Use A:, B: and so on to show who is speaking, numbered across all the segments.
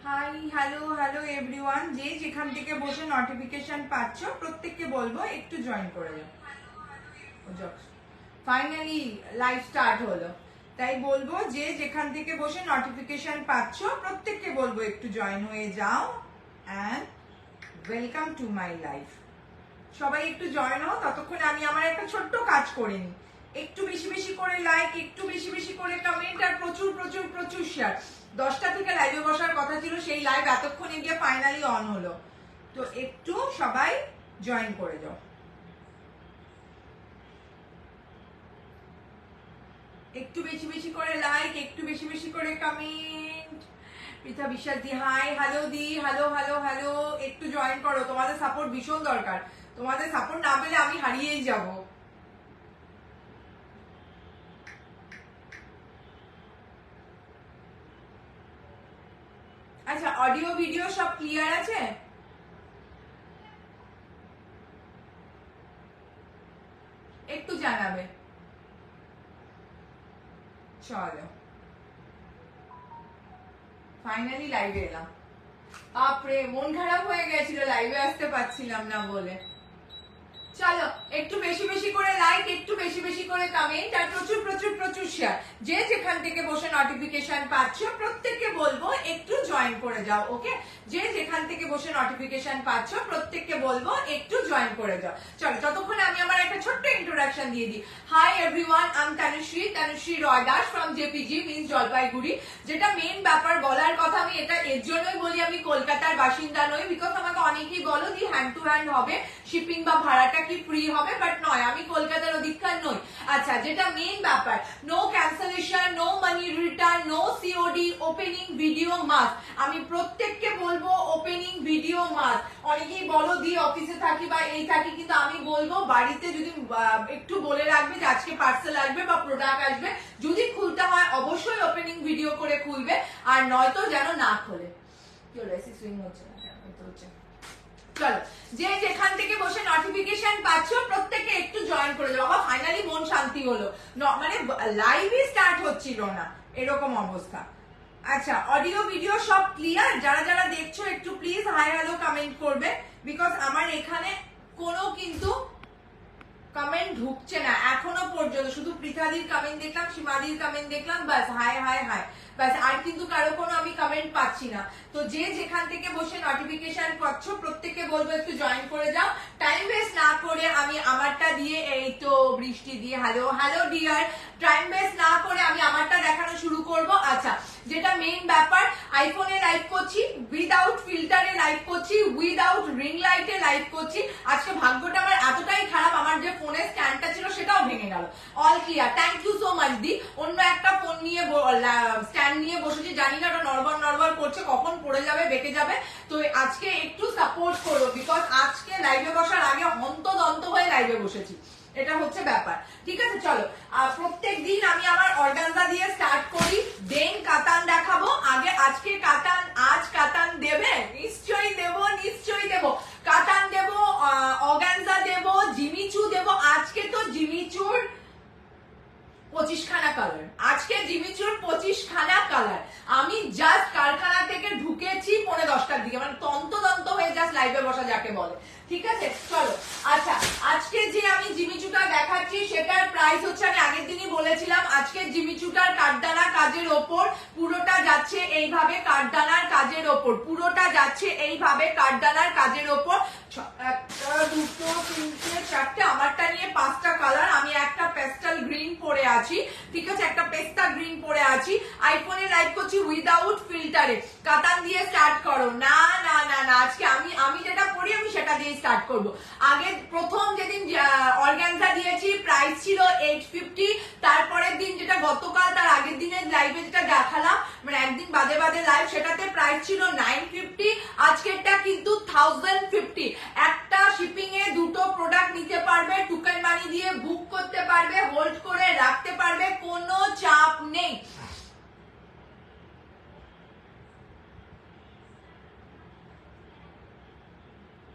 A: Hi hello hello everyone, যে যেখান থেকে বসে নোটিফিকেশন পাচ্ছ প্রত্যেককে বলবো একটু জয়েন করে যাও। ফাইনালি লাইভ স্টার্ট হলো, তাই বলবো যে যেখান থেকে বসে নোটিফিকেশন পাচ্ছ প্রত্যেককে বলবো একটু জয়েন হয়ে যাও and welcome to my life. সবাই একটু জয়েন হও, ততক্ষণে আমি আমার একটা ছোট্ট কাজ করে নিই। একটু বেশি বেশি করে লাইক, একটু বেশি বেশি করে কমেন্ট আর প্রচুর প্রচুর প্রচুর শেয়ার। 10টা থেকে লাইভে বসার কথা ছিল, সেই লাইভ এতক্ষণে গিয়ে ফাইনালি অন হলো, তো একটু সবাই জয়েন করে যাও। একটু বেশি বেশি করে লাইক, একটু বেশি বেশি করে কমেন্ট। পৃথা বিশ্বাস দি হাই, হ্যালো দি, হ্যালো হ্যালো হ্যালো, একটু জয়েন করো, তোমাদের সাপোর্ট ভীষণ দরকার। তোমাদের সাপোর্ট না পেলে আমি হারিয়েই যাব। আচ্ছা, অডিও ভিডিও সব ক্লিয়ার আছে? একটু জানাবে। চলো ফাইনালি লাইভে এলাম। বাপরে, মন খারাপ হয়ে গেছিল লাইভে আসতে পারছিলাম না বলে। চলো একটু বেশি বেশি করে লাইক, একটু বেশি বেশি করে কমেন্ট আর প্রচুর প্রচুর প্রচুর শেয়ার। যে যেখান থেকে বসে নোটিফিকেশন পাচ্ছ প্রত্যেককে বলবো একটু জয়েন করে যাও। ওকে, যে যেখান থেকে বসে নোটিফিকেশন পাচ্ছ প্রত্যেককে বলবো একটু জয়েন করে যাও। চলো ততক্ষণে আমি আমার একটা ছোট্ট ইন্ট্রোডাকশন দিয়ে দিই। Hi everyone, I am Tanushree Roy Das from JPG means Jalpaiguri. যেটা মেইন ব্যাপার বলার কথা, আমি এটা এর জন্যই বলি আমি কলকাতার বাসিন্দা নই, বিকজ আমাকে অনেকেই বলো দি হ্যান্ড টু হ্যান্ড হবে, শিপিং বা ভাড়াটা কি ফ্রি হবে, বাট নয়, আমি কলকাতার অধিকার নই। আচ্ছা, যেটা মেইন ব্যাপার, no cancellation, no money return, no COD, opening video must. আমি প্রত্যেককে বলবো ওপেনিং ভিডিও মাস্ট। অনেকেই বলো দি অফিসে থাকি বা এই থাকি, কিন্তু আমি বলবো বাড়িতে যদি একটু বলে রাখবে যে আজকে পার্সেল আসবে বা প্রোডাক্ট আসবে, যদি খুলতে হয় অবশ্যই ওপেনিং ভিডিও করে খুলবে, আর নয়তো যেন না খোলে। কি হলো, এসি সুইং হচ্ছে না? হচ্ছে। চলো, যে যেখান থেকে বসে নোটিফিকেশন পাচ্ছ প্রত্যেকে একটু জয়েন করে যাও। বাবা ফাইনালি মন শান্তি হলো, মানে লাইভই স্টার্ট হচ্ছিল না এরকম অবস্থা। আচ্ছা, অডিও ভিডিও সব ক্লিয়ার? যারা যারা দেখছো একটু প্লিজ হাই হ্যালো কমেন্ট করবে, বিকজ আমার এখানে কোনো কিন্তু কমেন্ট ঢুকছে না এখনো পর্যন্ত। শুধু পৃথাদির কমেন্ট দেখলাম, সীমাদির কমেন্ট দেখলাম, বাস হাই হাই হাই, বাস। আর কিন্তু কারো কোনো আমি কমেন্ট পাচ্ছি না। তো যে যেখান থেকে বসে নোটিফিকেশন পাচ্ছ প্রত্যেককে বলবো একটু জয়েন করে যাও। টাইম ওয়েস্ট না করে আমি আমারটা দিয়ে, এই তো বৃষ্টি দিয়ে hello hello dear, time waste না করে আমি আমারটা দেখানো শুরু করব। আচ্ছা, যেটা মেইন ব্যাপার, আইফোনে লাইভ করছি, উইদাউট ফিল্টারে লাইভ করছি, উইদাউট রিং লাইটে লাইভ করছি। আজকে ভাগ্যটা আমার এতটাই খারাপ, আমার যে ফোনের স্ট্যান্ডটা ছিল সেটাও ভেঙে গেল। All clear, thank you so much দি। অন্য একটা ফোন নিয়ে স্ট্যান্ড নিয়ে বসেছি, জানি না ওটা নড়বড় নড়বড় করছে, কখন পড়ে যাবে বেঁকে যাবে। তো আজকে একটু সাপোর্ট করো, বিকজ আজকে লাইভে বসার আগে হন্তদন্ত হয়ে লাইভে বসেছি, এটা হচ্ছে ব্যাপার। ঠিক আছে, চলো প্রত্যেক দিন আমি আমার অর্গানজা দিয়ে স্টার্ট করি, দেন কাতান দেখাবো। আগে আজকে কাতান, আজ কাতান দেবে? নিশ্চয়ই দেবো, নিশ্চয়ই দেবো। কাতান দেবো, অর্গানজা দেবো, জিমিচু দেবো। আজকে তো জিমিচুর 25খানা কালার, আজকে জিমিচুর 25খানা কালার। আমি জাস্ট কারখানা থেকে ঢুকেছি 9:45টার দিকে, মানে তন্ত হয়ে জাস্ট লাইভে বসা যাকে বলে। ঠিক আছে, চলো। আচ্ছা, আজকে যে আমি জিমিচুটা দেখাচ্ছি সেটার প্রাইস হচ্ছে, আমি আগের দিনই বলেছিলাম, আজকে জিমিচুটার কাঠদানা কাজের ওপর, পুরোটা যাচ্ছে এইভাবে কাঠদানার কাজের ওপর, পুরোটা যাচ্ছে এইভাবে কাঠদানার কাজের ওপর। একটা, দুটো, তিনটে, চারটে, আমারটা নিয়ে 5টা কালার। আমি একটা পেস্টাল গ্রিন পরে আছি, ঠিক আছে, একটা পেস্তা গ্রিন পরে আছি। আইফোনে লাইভ করছি উইদাউট ফিল্টারে। কাতান দিয়ে স্টার্ট করো। না না না না, আজকে আমি যেটা পড়ি আমি সেটা দিয়ে স্টার্ট করব। আগে প্রথম যেদিন অর্গানজা দিয়েছি প্রাইস ছিল 850, তারপরের দিন যেটা গতকাল তার আগের দিনের লাইভে যেটা দেখালাম, মানে একদিন বাদে বাদে লাইভ, সেটাতে প্রাইস ছিল 950, আজকেরটা কিন্তু 1050। একটা শিপিং এ দুটো প্রোডাক্ট নিতে পারবে, টুকেন মানি দিয়ে বুক করতে পারবে, হোল্ড করে রাখতে পারবে, কোনো চাপ নেই।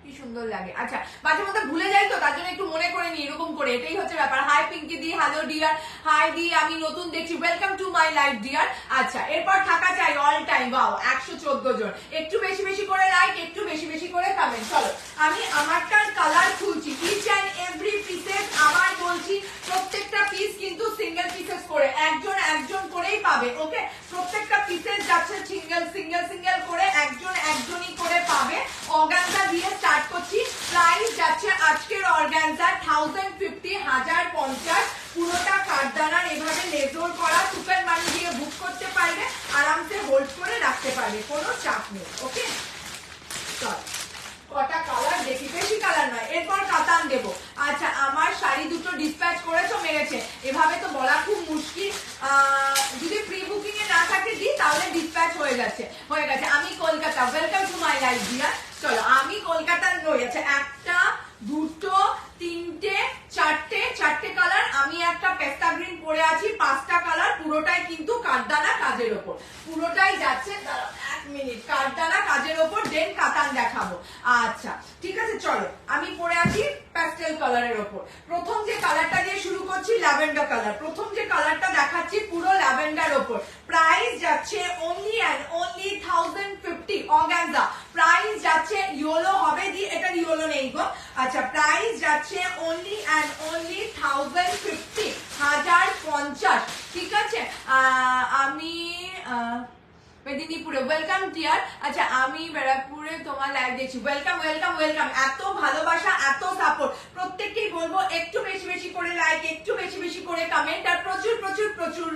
A: কি সুন্দর লাগে। আচ্ছা, মাঝে মধ্যে ভুলে যাই তো, তার জন্য একটু মনে করে নি এরকম করে, এটাই হচ্ছে ব্যাপার। হাই পিঙ্কি দি, হ্যালো ডিয়ার, হাই দি, আমি নতুন দেখছি, welcome to my life dear. আচ্ছা, এরপর থাকা চাই অল টাইম। জানি, বাও 114 জন। একটু বেশি বেশি করে লাইক, একটু বেশি বেশি করে কমেন্ট। চলো আমি আমারটার কালার খুলছি, ইচ অ্যান্ড এভরি পিসেস। আবার বলছি প্রত্যেকটা পিস কিন্তু সিঙ্গেল পিসেস করে, একজন একজন করেই পাবে। ওকে, প্রত্যেকটা পিসেস যাচ্ছে সিঙ্গেল সিঙ্গেল সিঙ্গেল করে, একজন একজনই করে পাবে। অর্গানজা দিয়ে স্টার্ট করছি। প্রাইস যাচ্ছে আজকের অর্গানজা 1050, 1050। পুরোটা কাঠদানার এভাবে লেজর করা, সুপার মানি দিয়ে বুক করতে পারবে, আরামসে হোল্ড করে রাখতে পারবে, কোনো চাপ নেই। ওকে, চল কটা কালার দেখি, বেশি কালার নয়, এরপর কাতান দেবো। আচ্ছা, আমার শাড়ি দুটো ডিসপ্যাচ করেছো মেরেছে, এভাবে তো বলা খুব মুশকিল। যদি প্রি বুকিং এ না থাকে দিই তাহলে ডিসপ্যাচ হয়ে গেছে। আমি Kolkata, welcome to my life dear. চলো আমি কলকাতার নই। আচ্ছা, একটা দুটো তিনটে চারটে কালার। আমি একটা পেস্তা গ্রিন পরে আছি, 5টা কালার, পুরোটাই কিন্তু কাঠদানা কাজের ওপর, পুরোটাই যাচ্ছে। এক মিনিট, কাঠদানা কাজের ওপর, দেন কাতান দেখাবো। আচ্ছা ঠিক আছে, চলো আমি পরে আছি প্যাস্টেল কালারের ওপর। প্রথম যে কালারটা দিয়ে শুরু করছি ল্যাভেন্ডার কালার। প্রথম যে কালারটা দেখাচ্ছি পুরো ল্যাভেন্ডার ওপর। প্রাইস যাচ্ছে only and only 1050 organza. Price যাচ্ছে ইয়েলো হবে দি, এটা ইয়েলো নেই গো। আচ্ছা, প্রাইস যাচ্ছে অনলি অ্যান্ড অনলি 1050, 1050। ঠিক আছে, আমি মেদিনীপুরে, ওয়েলকাম টিয়ার। আচ্ছা, আমি ব্যারাকপুরে তোমার লাইভ দেখছি, ওয়েলকাম ওয়েলকাম ওয়েলকাম। এত ভালোবাসা, এত সাপোর্ট, প্রত্যেককেই বলবো একটু বেশি বেশি করে লাইক, একটু বেশি বেশি করে কমেন্ট, আর প্রচুর প্রচুর প্রচুর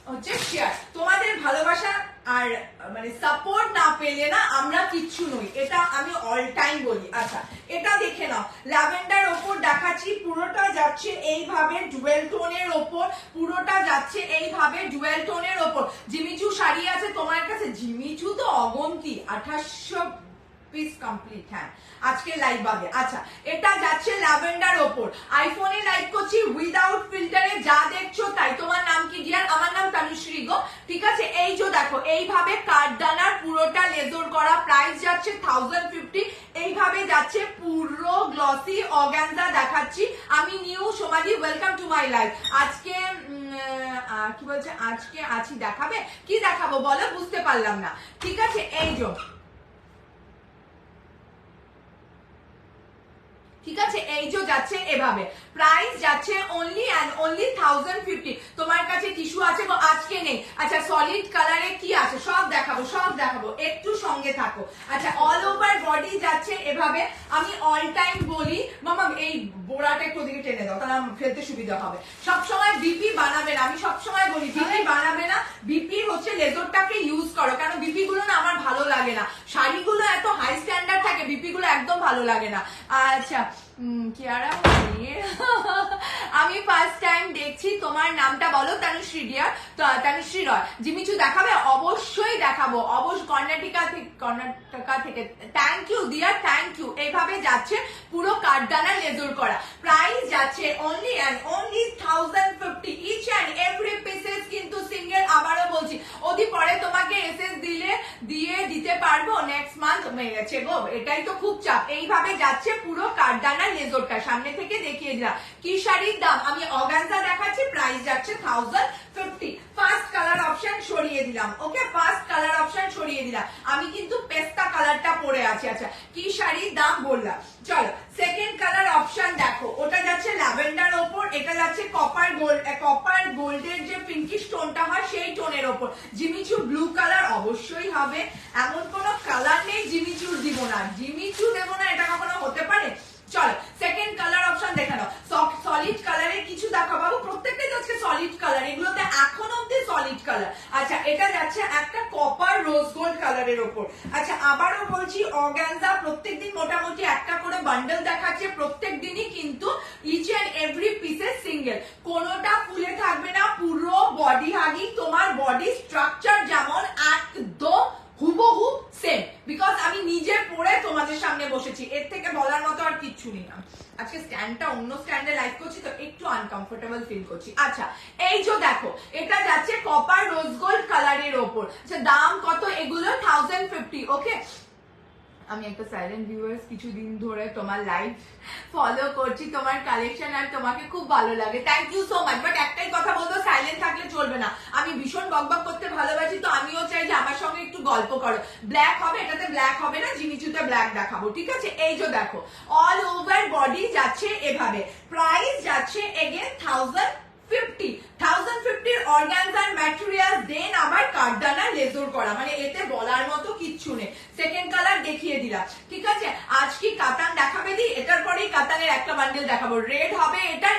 A: হচ্ছে শেয়ার। তোমাদের ভালোবাসা আর মানে সাপোর্ট না পেলে না আমরা কিচ্ছু নই, এটা আমি অল টাইম বলি। আচ্ছা, এটা দেখে নাও, ল্যাভেন্ডার ওপর দেখাচ্ছি, পুরোটা যাচ্ছে এইভাবে ডুয়েল টোনের ওপর, পুরোটা যাচ্ছে এইভাবে ডুয়েল টোনের ওপর। জিমিচু শাড়ি আছে তোমার কাছে? জিমিচু তো অগন্তি, 2800 পিস কমপ্লিট। হ্যাঁ, আজকে লাইভ পাবে। আচ্ছা, এটা যাচ্ছে ল্যাভেন্ডার ওপর। আইফোনে লাইভ করছি উইদাউট ফিল্টারে, যা দেখছো তাই। তোমার নাম কি ডিয়ার? আমার নাম তানুশ্রী গো। ঠিক আছে, এই যে দেখো এইভাবে কাঠদানার পুরোটা লেজর করা, প্রাইস যাচ্ছে 1050। এইভাবে যাচ্ছে পুরো গ্লসি অর্গানজা দেখাচ্ছি। আমি new Somali, welcome to my life. আজকে কি বলছে, আজকে আছি, দেখাবে কি দেখাবো বলো, বুঝতে পারলাম না। ঠিক আছে, এই যে ঠিক আছে, এই যে যাচ্ছে এভাবে, প্রাইস যাচ্ছে অনলি অ্যান্ড অনলি 1050। তোমার কাছে টিস্যু আছে গো? আজকে নেই। আচ্ছা, সলিড কালারে কি আছে সব দেখাবো, সব দেখাবো, একটু সঙ্গে থাকো। আচ্ছা, অল ওভার বডি যাচ্ছে এভাবে। আমি অল টাইম বলি মামা এই বোড়াটা একটু ওদিকে টেনে দাও, তাহলে আমার ফেলতে সুবিধা হবে। সবসময় বিপি বানাবে না, আমি সবসময় বলি বিপি বানাবে না, বিপি হচ্ছে লেজারটাকে ইউজ করো, কারণ বিপি গুলো না আমার ভালো লাগে না। শাড়িগুলো এত হাই স্ট্যান্ডার্ড থাকে, বিপি গুলো একদম ভালো লাগে না। আচ্ছা, কিয়ারা আমি ফার্স্ট টাইম দেখছি, তোমার নামটা বলো? তানুশ্রী ডিয়ার, তানুশ্রী রয়। জিমিচু দেখাবে? অবশ্যই দেখাবো, অবশ্যই। কর্ণাটকা থেকে thank you dear, thank you. এইভাবে যাচ্ছে পুরো কাঠদানা লেজর করা, প্রাইস যাচ্ছে only and only 1050 each and every pieces কিন্তু সিঙ্গেল। আবারও বলছি, ওদি পরে তোমাকে এসএস দিয়ে দিতে পারবো নেক্সট মান্থ। মেরেছে গো, এটাই তো খুব চাপ। এইভাবে যাচ্ছে পুরো কাঠদানা লেজরটা, সামনে থেকে দেখিয়ে দিলাম। কি শাড়ির দাম? আমি অর্গানজা দেখাচ্ছি, প্রাইস যাচ্ছে 1050। ফার্স্ট কালার অপশন সরিয়ে দিলাম। ওকে, ফার্স্ট কালার অপশন সরিয়ে দিলাম। আমি কিন্তু পেস্তা কালারটা পরে আছি। আচ্ছা, কি শাড়ির দাম বললাম। চলো সেকেন্ড কালার অপশন দেখো, ওটা যাচ্ছে ল্যাভেন্ডার ওপর, এটা যাচ্ছে কপার গোল্ডের যে পিঙ্কিশ টোনটা হয় সেই টোনের ওপর। জিমিচু ব্লু কালার অবশ্যই হবে, এমন কোনো কালার নেই জিমিচুর দিব না, জিমিচু দেবো না, এটা কখনো হতে পারে? চলো সেকেন্ড কালার অপশন দেখে নাও। সলিড কালারে কিছু দেখো বাবু, প্রত্যেকটাই যাচ্ছে সলিড কালার, এগুলোতে এখন অব্দি সলিড কালার। আচ্ছা, এটা যাচ্ছে একটা কপার রোজ গোল্ড কালারের ওপর। আচ্ছা, আবারও বলছি অর্গানজা প্রত্যেকদিন মোটামুটি একটা করে বান্ডেল দেখাচ্ছে, প্রত্যেক দিনই কিন্তু each and every pieces single, কোনোটা ফুলে থাকবে না, পুরো বডি হাগিং। তোমার বডি স্ট্রাকচার যেমন একদম হুবহু সেম, বিকজ আমি নিজে পরে তোমাদের সামনে বসেছি, এর থেকে বলার মতো আর কিচ্ছু নেই। আজকে স্ট্যান্ডটা অন্য স্ট্যান্ডে লাইভ করছি তো একটু আনকমফোর্টেবল ফিল করছি। আচ্ছা, এই যে দেখো, এটা যাচ্ছে কপার রোজ গোল্ড কালারের ওপর। আচ্ছা, দাম কত এগুলো? 1050। ওকে, আমি একটা সাইলেন্ট ভিউয়ার্স, কিছুদিন ধরে তোমার লাইভ ফলো করছি, তোমার কালেকশন আর তোমাকে খুব ভালো লাগে, thank you so much. But একটাই কথা বলবো, সাইলেন্ট থাকলে চলবে না। আমি ভীষণ বকবক করতে ভালোবাসি, তো আমিও চাই যে আমার সঙ্গে একটু গল্প করো। ব্ল্যাক হবে, এটাতে ব্ল্যাক হবে না, জিমিচুতে ব্ল্যাক দেখাবো, ঠিক আছে? এই যে দেখো অল ওভার বডি যাচ্ছে এভাবে, প্রাইস যাচ্ছে এগেন 1050 অর্গানজার ম্যাটেরিয়াল, দেন আবার কাঠদানা লেজর করা, মানে এতে বলার মতো কিচ্ছু নেই। সেকেন্ড কালার দেখিয়ে দিলাম, ঠিক আছে? আজ কি কাতান দেখাবে দি, এটার পরেই কাতানের একটা বান্ডেল দেখাবো। রেড হবে এটা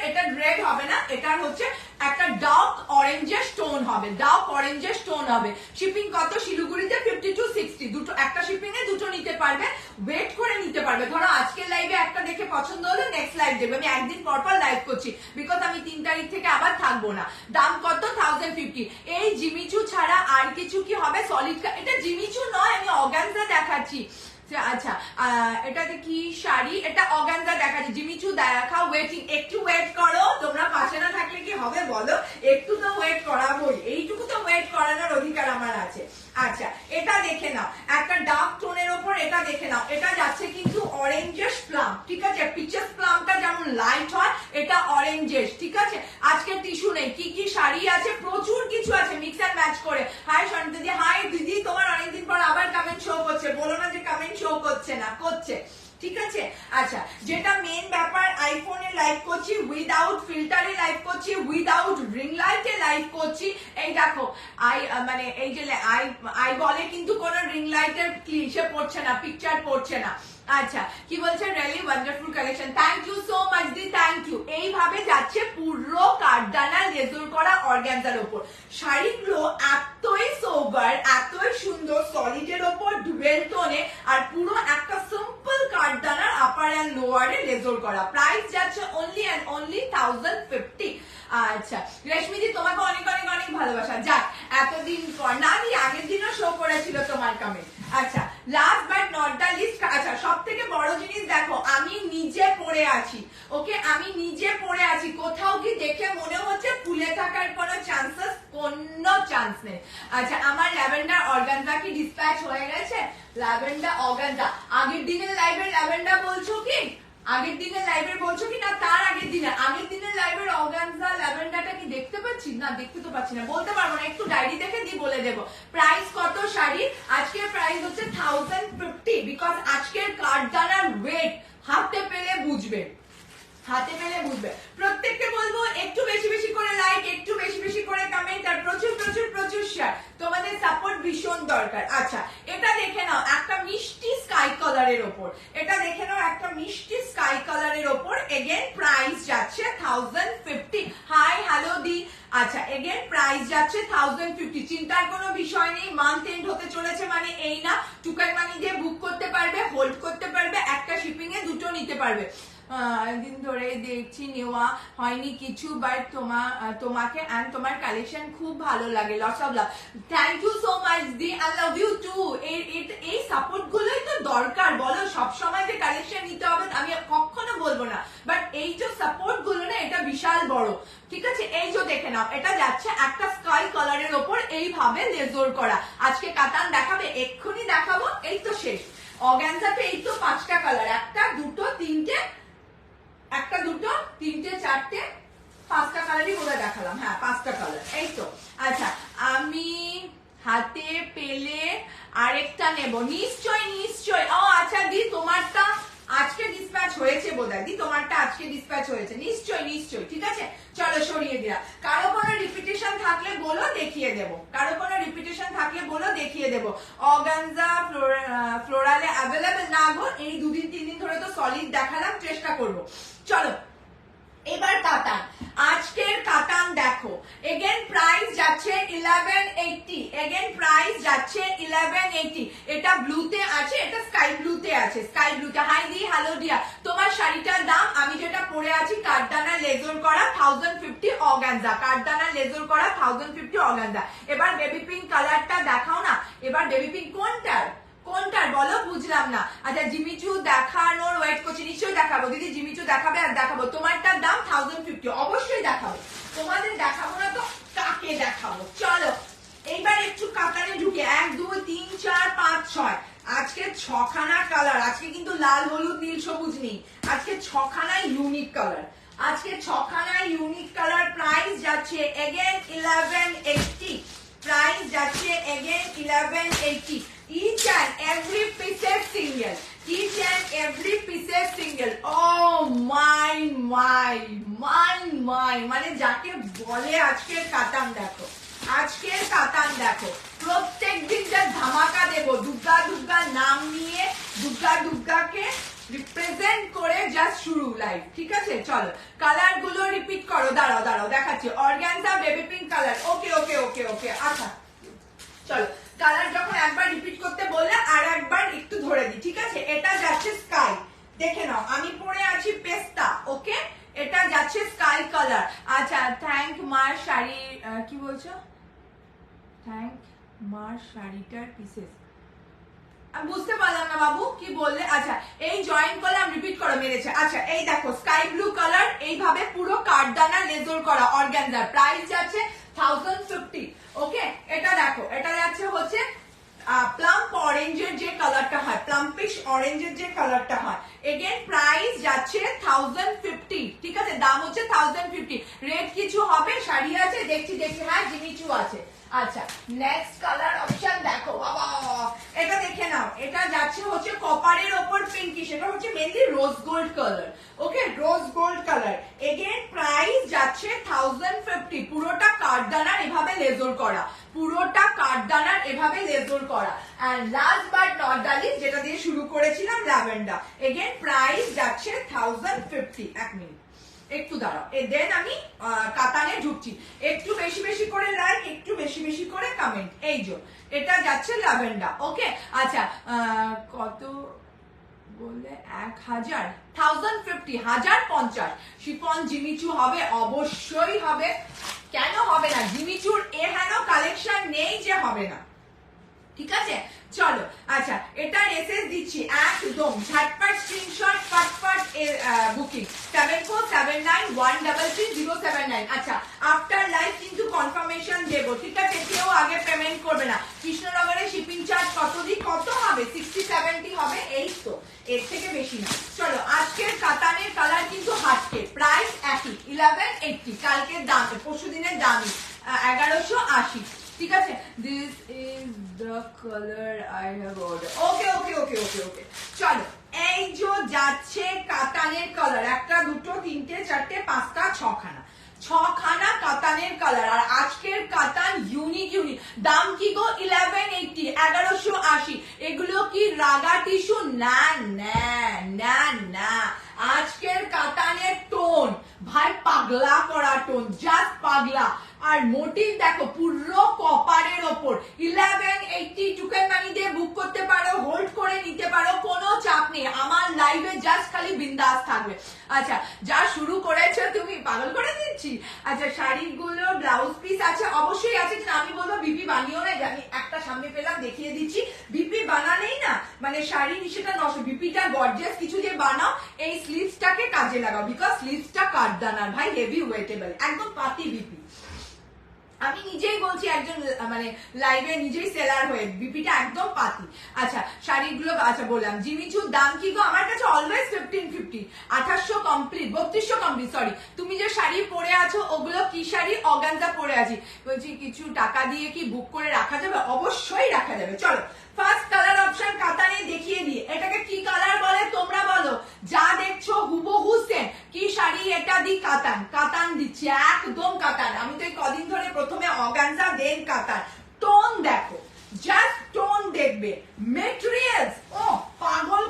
A: রেড হবে না, এটার হচ্ছে একটা ডার্ক অরেঞ্জের স্টোন হবে, ডার্ক অরেঞ্জের স্টোন হবে। শিপিং কত? শিলিগুড়িতে 50 to 60, দুটো, একটা শিপিং এ দুটো নিতে পারবে, ওয়েট করে নিতে পারবে। ধরো আজকের লাইভে একটা দেখে পছন্দ হলে নেক্সট লাইভ দেখবে, আমি একদিন পর পর লাইভ করছি, বিকজ আমি 3 তারিখ থেকে আবার থাকবো না। দাম কত? 1050। এই জিমিচু ছাড়া আর কিছু কি হবে? সলিড, এটা জিমিচু নয়, আমি অর্গানজা দেখাচ্ছি। আচ্ছা এটাতে কি শাড়ি? এটা অর্গানজা দেখাচ্ছি, জিমিচু দেখাও। ওয়েটিং, একটু ওয়েট করো, তোমরা পাশে না থাকলে কি হবে বলো? একটু তো ওয়েট করাবোই, এইটুকু তো ওয়েট করানোর অধিকার আমার আছে। আচ্ছা এটা দেখে নাও, একটা ডার্ক টোনের ওপর, এটা দেখে নাও, এটা যাচ্ছে কিন্তু অরেঞ্জেস প্লাম, ঠিক আছে? পিচেস প্লামটা যেমন লাইট হয়, এটা অরেঞ্জেস, ঠিক আছে? আজকে টিস্যু নেই, কি কি শাড়ি আছে, প্রচুর কিছু আছে, মিক্স এন্ড ম্যাচ করে। হাই সন্ধ্যা দিদি, হাই দিদি, তোমার অনেকদিন পর আবার কমেন্ট শো করছে, বলো না যে কমেন্ট শো করছে না, করছে, ঠিক আছে? আচ্ছা যেটা মেন ব্যাপার, আইফোনে লাইভ করছি, উইদাউট ফিল্টারে লাইভ করছি, উইদাউট রিং লাইটে লাইভ করছি। এই দেখো মানে এই যে আই বলে কিন্তু কোনো রিং লাইটের ক্লিশে পড়ছে না, পিকচার পড়ছে না। আচ্ছা কি বলছে? Really wonderful collection, thank you so much দি, থ্যাংক ইউ। এইভাবে যাচ্ছে পুরো কাঠদানা লেজর করা অর্গানজার ওপর। শাড়িগুলো এতই সোবার, এতই সুন্দর, সলিডের ওপর ডুয়েল টোনে, আর পুরো একটা সিম্পল কাঠদানার আপার এন্ড লোয়ারে লেজর করা। প্রাইস যাচ্ছে অনলি এন্ড অনলি 1050। আচ্ছা রেশমিদি, তোমাকে অনেক অনেক অনেক ভালোবাসা। যাক এতদিন পর, না দি আগের দিনও শো করেছিল তোমার কমেন্ট। আচ্ছা last but not the least, আচ্ছা সব থেকে বড় জিনিস দেখো, আমি নিজে পরে আছি, ওকে? আমি নিজে পরে আছি, কোথাও কি দেখে মনে হচ্ছে খুলে থাকার কোনো চান্সেস? কোনো চান্স নেই। আচ্ছা আমার ল্যাভেন্ডার অর্গানজা কি ডিসপ্যাচ হয়ে গেছে? ল্যাভেন্ডার অর্গানজা আগের দিনের লাইভের ল্যাভেন্ডার বলছো কি? আগের দিনের লাইভের বলছো কি না তার আগের দিনের লাইভের অর্গানজা ল্যাভেন্ডারটা কি দেখতে পাচ্ছি? না দেখতে তো পাচ্ছি না, বলতে পারবো না, একটু ডায়েরি দেখে দিয়ে বলে দেবো। প্রাইস কত শাড়ি? আজকের প্রাইস হচ্ছে 1050, বিকজ আজকের কাঠদানার ওয়েট হাতে পেলে বুঝবে, হাতে পেলে বুঝবে। প্রত্যেককে বলবো একটু বেশি বেশি করে লাইক, একটু বেশি বেশি করে কমেন্ট, আর প্রচুর প্রচুর প্রচুর শেয়ার, তোমাদের সাপোর্ট ভীষণ দরকার। আচ্ছা এটা দেখে নাও, একটা মিষ্টি স্কাই কালারের ওপর, এটা দেখে নাও একটা মিষ্টি স্কাই কালারের ওপর, এগেন প্রাইস যাচ্ছে 1050। হাই হ্যালো দি। আচ্ছা এগেন প্রাইস যাচ্ছে 1050, চিন্তার কোনো বিষয় নেই। মান্থ এন্ড হতে চলেছে মানে এই না, টুকাই মানি দিয়ে বুক করতে পারবে, হোল্ড করতে পারবে, একটা শিপিং এ দুটো নিতে পারবে। একদিন ধরে দেখছি নেওয়া হয়নি কিছু, বাট তোমাকে এন্ড তোমার কালেকশন খুব ভালো লাগে, lots of love. Thank you so much দি, আই লাভ ইউ টু। এই সাপোর্ট গুলোই তো দরকার, বলো? সবসময় যে কালেকশন নিতে হবে আমি কখনো বলবো না, বাট এই যে সাপোর্ট গুলো না, এটা বিশাল বড়, ঠিক আছে? এই যে দেখে নাও, এটা যাচ্ছে একটা স্কাই কালারের ওপর এইভাবে লেজর করা। আজকে কাতান দেখাবে, এক্ষুনি দেখাবো, এই তো শেষ। অর্গানজাতে এই তো 5টা কালার, একটা দুটো তিনটে, একটা দুটো তিনটে চারটে 5টা কালারই বোধহয় দেখালাম, হ্যাঁ 5টা কালার, এই তো। আচ্ছা আমি হাতে পেলে আরেকটা নেব, নিশ্চয় নিশ্চয়। ও আচ্ছা দি তোমারটা আজকে ডিসপ্যাচ হয়েছে বোধহয়, দি তোমারটা আজকে ডিসপ্যাচ হয়েছে, নিশ্চয় নিশ্চয়, ঠিক আছে? চলো সরিয়ে দিলাম। কারো কোনো রিপিটেশন থাকলে বলো, দেখিয়ে দেবো, কারো কোনো রিপিটেশন থাকলে বলো, দেখিয়ে দেবো। অর্গানজা ফ্লোরালে অ্যাভেলেবেল না গো, এই 2-3 দিন ধরে তো সলিড দেখালাম, চেষ্টা করবো। চলো এবার কাতান, আজকের কাতান দেখো, এগেন প্রাইস যাচ্ছে 1180, এগেন প্রাইস যাচ্ছে 1180। এটা ব্লুতে আছে, এটা স্কাই ব্লুতে আছে, স্কাই ব্লুতে। হাই দি, হ্যালো ডিয়া। তোমার শাড়িটার দাম, আমি যেটা পরে আছি কাঠদানা লেজর করা 1050 অর্গানজা, কাঠদানা লেজর করা 1050 অর্গানজা। এবার বেবি পিঙ্ক কালারটা দেখাও না, এবার বেবি পিঙ্ক কোনটার কোনটার বলো, বুঝলাম না। আচ্ছা জিমিচু দেখানোর ওয়েট করছি, নিশ্চয়ই দেখাবো দিদি, জিমিচু দেখাবে আর দেখাবো। তোমারটার দাম 1050, অবশ্যই দেখাবো, তোমাদের দেখাবো না তো কাকে দেখাবো? চলো এইবার একটু কাতারে ঢুকে 1 2 3 4 5 6, আজকে 6খানা কালার, আজকে কিন্তু লাল হলুদ নীল সবুজ নেই, আজকে 6খানা ইউনিক কালার, আজকে 6খানা ইউনিক কালার। প্রাইস যাচ্ছে এগেন 1180, প্রাইস যাচ্ছে again 1180 each and every piece is single each and every piece is single oh my মানে যাকে বলে আজকের কাতান দেখো আজকের কাতান দেখো প্রত্যেক দিন যা ধামাকা দেবো দুর্গা দুর্গা নাম নিয়ে দুর্গাকে রিপ্রেজেন্ট করে জাস্ট শুরু লাইভ ঠিক আছে চলো কালার গুলো রিপিট করো দাঁড়াও দেখাচ্ছি organza baby pink colour okay আচ্ছা চলো কালার যখন একবার রিপিট করতে বললে আর একবার একটু ধরে দিই ঠিক আছে এটা যাচ্ছে স্কাই দেখে নাও আমি পরে আছি পেস্তা ওকে এটা যাচ্ছে স্কাই কালার আচ্ছা থ্যাংক মার শাড়ি কি বলছো থ্যাংক মার শাড়িটার পিসেস আমি বুঝতে পারলাম না বাবু কি বললে আচ্ছা এই জয়েন করলাম রিপিট করো মেরেছে আচ্ছা এই দেখো স্কাই ব্লু কালার এইভাবে পুরো কাঠদানা লেজর করা অর্গানজার প্রাইস যাচ্ছে 1050 ওকে এটা দেখো এটা যাচ্ছে হচ্ছে প্লাম অরেঞ্জের যে কালারটা হয় প্লাম্পিশ অরেঞ্জের যে কালারটা হয় এগেন প্রাইস যাচ্ছে 1050 ঠিক আছে দাম হচ্ছে 1050 রেড কিছু হবে শাড়ি আছে দেখছি হ্যাঁ জিমিচু আছে আচ্ছা নেক্সট কালার অপশন দেখো বাবা এটা দেখে নাও এটা যাচ্ছে হচ্ছে কপারের ওপর পিঙ্কি সেটা হচ্ছে mainly rose gold colour okay rose gold colour again price যাচ্ছে 1050 পুরোটা কাঠদানার এভাবে লেজর করা and last but not the least যেটা দিয়ে শুরু করেছিলাম ল্যাভেন্ডার এগেন প্রাইস যাচ্ছে 1050 এক মিনিট একটু দাঁড়াও দেন আমি কাতানে ঢুকছি একটু বেশি করে লাইক একটু বেশি করে কমেন্ট এই যে এটা যাচ্ছে ল্যাভেন্ডার ওকে আচ্ছা কত বললে 1050 শিফন জিমিচু হবে অবশ্যই হবে কেন হবে না জিমিচুর এহেন কালেকশন নেই যে হবে না ঠিক আছে চলো আচ্ছা এটা এসএস দিচ্ছি একদম ঝটপট স্ক্রিনশট ফটফট বুকিং 7479133079 আচ্ছা আফটার লাইভ কিন্তু কনফার্মেশন দেব ঠিক আছে কেউ আগে পেমেন্ট করবে না কৃষ্ণনগরের শিপিং চার্জ কত হবে 60-70 হবে এই তো এর থেকে বেশি না চলো আজকের কাতানের কালার কিন্তু হাটকে প্রাইস একই 1180 কালকের দাম পরশুদিনের দামই 1180 ঠিক আছে this is the colour I have order ওকে চলো এই যে যাচ্ছে কাতানের কালার একটা দুটো তিনটে চারটে পাঁচটা ছখানা কাতানের কালার আর আজকের কাতান ইউনিক দাম কি গো 1180 1180 এগুলো কি রাগা টিস্যু না আজকের কাতানের টোন ভাই পাগলা করা টোন জাস্ট পাগলা আর মোটিভ দেখো পুরো কপারের ওপর 1180 টুকেন মানি দিয়ে বুক করতে পারো হোল্ড করে নিতে পারো কোনো চাপ নেই আমার লাইভে জাস্ট খালি বিন্দাস থাকবে আচ্ছা যা শুরু করেছো তুমি পাগল করে দিচ্ছি আচ্ছা শাড়িগুলো ব্লাউজ পিস আছে অবশ্যই আছে কিন্তু আমি বলবো বিপি বানিও না জানি একটা সামনে পেলাম দেখিয়ে দিচ্ছি বিপি বানালেই না মানে শাড়ি সেটা নষ্ট বিপিটা গর্জিয়াস কিছু দিয়ে বানাও এই স্লিভসটাকে কাজে লাগাও বিকজ স্লিভসটা কাঠদানার ভাই হেভি ওয়েটেবল একদম পাতি বিপি আমি নিজেই বলছি একজন মানে লাইভে নিজেই সেলার হয়ে বিপিটা একদম পাতি আচ্ছা শাড়িগুলো আচ্ছা বললাম জিমিচুর দাম কি গো আমার কাছে অলওয়েজ 1550 2800 কমপ্লিট 3200 কমপ্লিট সরি তুমি যে শাড়ি পরে আছো ওগুলো কি শাড়ি অর্গানজা পরে আছি বলছি কিছু টাকা দিয়ে কি বুক করে রাখা যাবে অবশ্যই রাখা যাবে চলো ফার্স্ট কালার অপশন কাতানে দেখিয়ে দিই এটাকে কি কালার বলে তোমরা বলো যা দেখছো হুবহু সেম কি শাড়ি এটা দি কাতান দিচ্ছি একদম কাতান আমি তো এই কদিন ধরে প্রথমে অর্গানজা দেন কাতান টোন দেখো জাস্ট টোন দেখবে মেটেরিয়ালস ও পাগল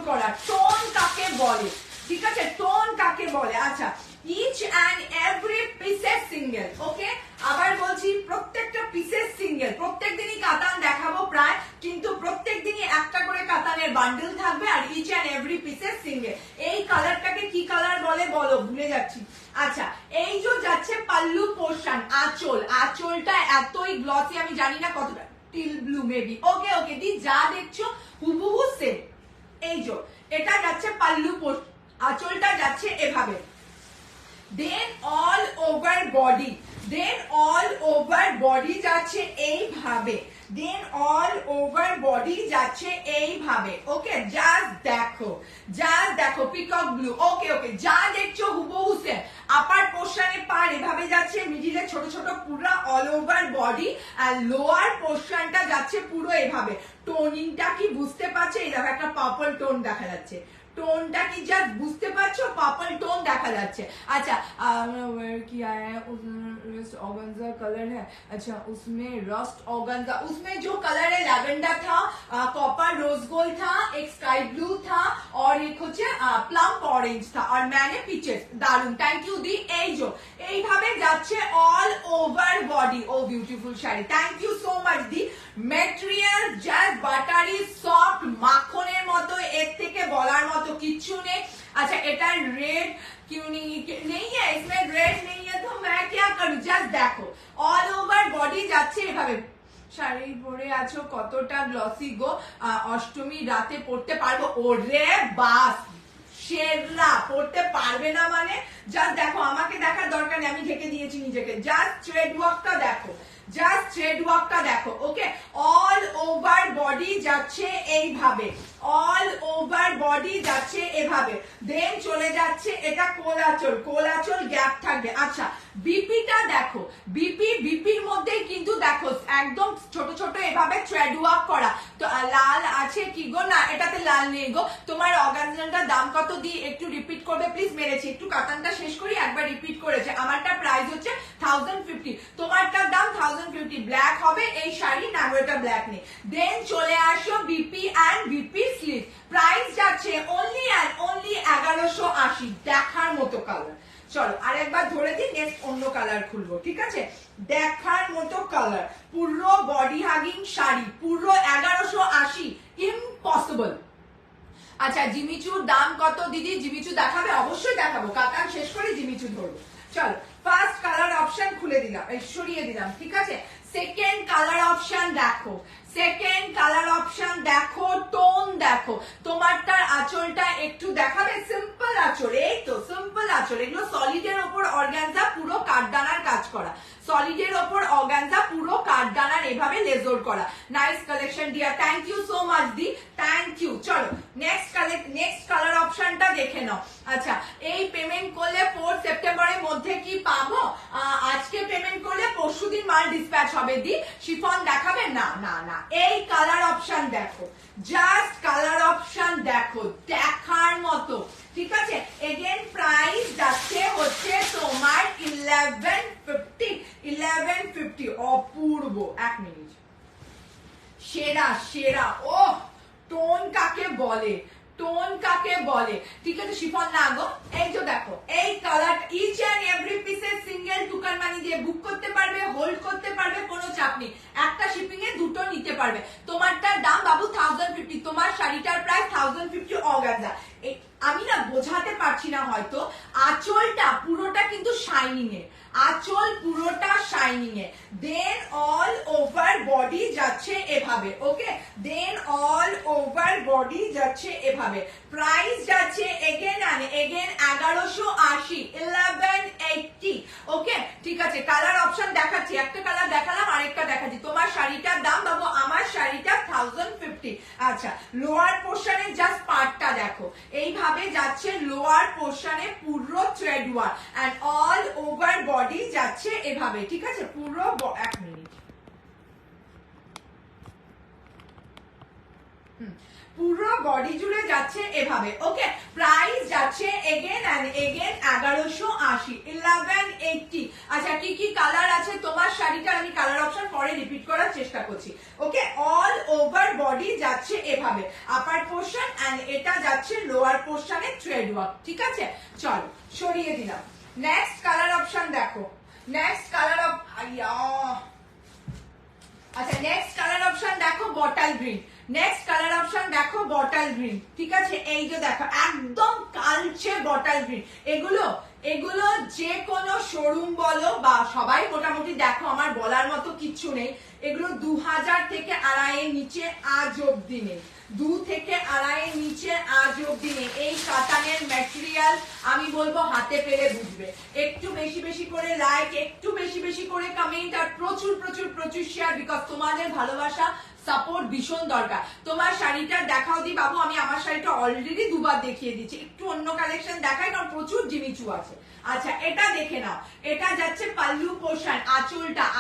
A: করা টোন কাকে বলে ঠিক আছে টোন কাকে বলে আচ্ছা each and every piece single ওকে আবার বলছি প্রত্যেকটা পিসেস সিঙ্গেল প্রত্যেকদিনই কাতান দেখাবো প্রায় কিন্তু প্রত্যেকদিনই একটা করে কাতানের বান্ডেল থাকবে আর each and every piece single এই কালারটাকে কি কালার বলে বলো ভুলে যাচ্ছি আচ্ছা এই যে যাচ্ছে পাল্লু পোর্শন আঁচলটা এতই গ্লসি আমি জানি না কতটা টিল ব্লু মেবি ওকে দি যা দেখছো হুবহু সেম এই যে এটা যাচ্ছে পাল্লু পোর্শন আঁচলটা যাচ্ছে এভাবে দেন অল ওভার বডি, দেন অল ওভার বডি যাচ্ছে এইভাবে, দেন অল ওভার বডি যাচ্ছে এইভাবে। ওকে, জাস্ট দেখো, জাস্ট দেখো পিকক ব্লু। ওকে ওকে, যা দেখছো হুবহু সেম। আপার পোর্শনে পার এভাবে যাচ্ছে, মিডিলে ছোট ছোট পুরো অল ওভার বডি, আর লোয়ার পোর্শনটা যাচ্ছে পুরো এভাবে। টোনিংটা কি বুঝতে পারছো? এই দেখো একটা পার্পল টোন দেখা যাচ্ছে, টোনটা কি জাস্ট বুঝতে পারছো? পার্পল টোন দেখা যাচ্ছে। अच्छा किया है रस्ट ऑर्गेन्जा कलर है। अच्छा उसमें रस्ट ऑर्गेन्जा, उसमें जो कलर है लैवेंडर था, कॉपर रोज गोल्ड था, एक स्काई ब्लू था और एक হচ্ছে প্লাম অরেঞ্জ था और मैंने পিচেস। দারুন, থ্যাংক ইউ দি। এই যে এইভাবে যাচ্ছে all over body. Oh beautiful sari, thank you so much দি। ম্যাটেরিয়াল জাস্ট বাটারি সফট, মাখনের মতো, এর থেকে বলার মতো কিচ্ছু নেই। अच्छा এটা रेड क्यों नहीं है इसमें, रेड नहीं है तो मैं क्या करूं? जस्ट देखो ऑल ओवर बॉडी যাচ্ছে এভাবে। শাড়ি পরে আছো কতটা গ্লসি গো, অষ্টমী রাতে পড়তে পারবো? ওরে বাস, সেরা পড়তে পারবে না মানে? জাস্ট দেখো, আমাকে দেখার দরকার নেই, আমি ঢেকে দিয়েছি নিজেকে। জাস্ট থ্রেড ওয়ার্কটা দেখো, জাস্ট থ্রেড ওয়ার্কটা দেখো। ওকে, অল ওভার বডি যাচ্ছে এইভাবে, অল ওভার বডি যাচ্ছে এভাবে, দেন চলে যাচ্ছে এটা কোলাচল, কোলাচল গ্যাপ থাকবে। আচ্ছা বিপিটা দেখো, বিপির মধ্যেই কিন্তু দেখো একদম ছোট ছোট এভাবে থ্রেড ওয়ার্ক করা। তো লাল আছে কি গো? না এটাতে লাল নেই গো। তোমার অর্গানজাটার দাম কত দিয়ে একটু রিপিট করবে প্লিজ? মেরেছি একটু, কাতানটা শেষ করি, একবার রিপিট করেছে। আমারটা প্রাইস হচ্ছে 1050, তোমারটার দাম 1050। ব্ল্যাক হবে এই শাড়ি, না এটা ব্ল্যাক নেই। দেন চলে আসো BP and BP sleeve, price যাচ্ছে অনলি অ্যান্ড অনলি 1180। দেখার মতো কালার। চলো আরেকবার ধরে দিই, নেক্সট অন্য কালার খুলবো, ঠিক আছে? দেখার মতো কালার, পুরো বডি হাগিং শাড়ি, পুরো 1180, ইম্পসিবল। আচ্ছা জিমিচুর দাম কত দিদি? জিমিচু দেখাবে? অবশ্যই দেখাবো, কাতান শেষ করে জিমিচু ধরবো। চলো ফার্স্ট কালার অপশন খুলে দিলাম, সরিয়ে দিলাম, ঠিক আছে? সেকেন্ড কালার অপশন দেখো, সেকেন্ড কালার অপশন দেখো, টোন দেখো। তোমারটার আঁচলটা একটু দেখাবে? সিম্পল আঁচল, এই তো সিম্পল আঁচল। এগুলো সলিডের ওপর অর্গানজা, পুরো কাঠদানার কাজ করা, সলিডের ওপর অর্গানজা, পুরো কাঠদানার এভাবে লেজর করা। Nice collection dear, thank you so much দি, থ্যাংক ইউ। চলো নেক্সট কালার অপশনটা দেখে নাও। আচ্ছা এই পেমেন্ট করলে 4 সেপ্টেম্বরের মধ্যে কি পাবো? আজকে পেমেন্ট করলে পরশুদিন মাল ডিসপ্যাচ হবে দি। শিফন দেখাবে? না না না, এই কালার অপশন দেখো, জাস্ট কালার অপশন দেখো, দেখার মতো, ঠিক আছে? এগেন প্রাইস যাচ্ছে হচ্ছে তোমার 1150, অপূর্ব। এক মিনিট, সেরা সেরা। ও টোন কাকে বলে, টোন কাকে বলে, ঠিক আছে? শিফন না গো, এই যে দেখো এই কালার, ইচ এন্ড এভরি পিসের সিঙ্গেল টুকান মানি দিয়ে বুক করতে পারবে, হোল্ড করতে পারবে, কোনো চাপ নেই। একটা শিপিং এ দুটো নিতে পারবে। তোমারটার দাম বাবু 1050, তোমার শাড়িটার প্রাইস 1050 অর্গানজা। আমি না বোঝাতে পারছি না হয়তো, আঁচলটা পুরোটা কিন্তু শাইনিং এ, আঁচল পুরোটা শাইনিং এ। দেন অল ওভার বডি যাচ্ছে এভাবে। ওকে, দেন অল ওভার বডি যাচ্ছে এভাবে। প্রাইস যাচ্ছে এগেন 1180, 1180। ওকে ঠিক আছে, কালার অপশন দেখাচ্ছি, একটা কালার দেখালাম, আরেকটা দেখাচ্ছি। তোমার শাড়িটার দাম বাবু, আমার শাড়িটা 1050। আচ্ছা লোয়ার পোর্শনে জাস্ট পার্টটা দেখো, এইভাবে যাচ্ছে লোয়ার পোর্শনে পুরো thread work, and all over body যাচ্ছে এভাবে, ঠিক আছে? পুরো এক মিনিট, পুরো বডি জুড়ে যাচ্ছে এভাবে। ওকে, প্রাইস যাচ্ছে এগেন 1180, 1180। আচ্ছা কি কি কালার আছে তোমার শাড়িটা? আমি কালার অপশন পরে রিপিট করার চেষ্টা করছি। ওকে, অল ওভার বডি যাচ্ছে এভাবে, আপার পোর্শন, এন্ড এটা যাচ্ছে লোয়ার পোর্শনে থ্রেড ওয়ার্ক, ঠিক আছে? চলো সরিয়ে দিলাম। নেক্সট কালার অপশন দেখো, নেক্সট কালার অফ আচ্ছা নেক্সট কালার অপশন দেখো bottle green, next colour option দেখো বটল গ্রিন, ঠিক আছে? এই যে দেখো একদম কালচে বটল গ্রিন। এগুলো এগুলো যে কোনো শোরুম বলো বা সবাই মোটামুটি দেখো, আমার বলার মতো কিচ্ছু নেই, এগুলো 2000 থেকে 2500 নিচে আজ অব্দি নেই, 2 থেকে 2500 নিচে আজ অব্দি নেই। এই কাতানের ম্যাটেরিয়াল আমি বলবো হাতে পেলে বুঝবে। একটু বেশি বেশি করে লাইক, একটু বেশি বেশি করে কমেন্ট, আর প্রচুর প্রচুর প্রচুর শেয়ার, বিকজ তোমাদের ভালোবাসা সাপোর্ট ভীষণ দরকার। তোমার শাড়িটা দেখাও দি বাবু, আমি আমার শাড়িটা অলরেডি দুবার দেখিয়ে দিচ্ছি, একটু অন্য কালেকশন দেখাই কারণ প্রচুর জিনিসু আছে। আচ্ছা এটা দেখে নাও, এটা যাচ্ছে পাল্লু পোর্শন,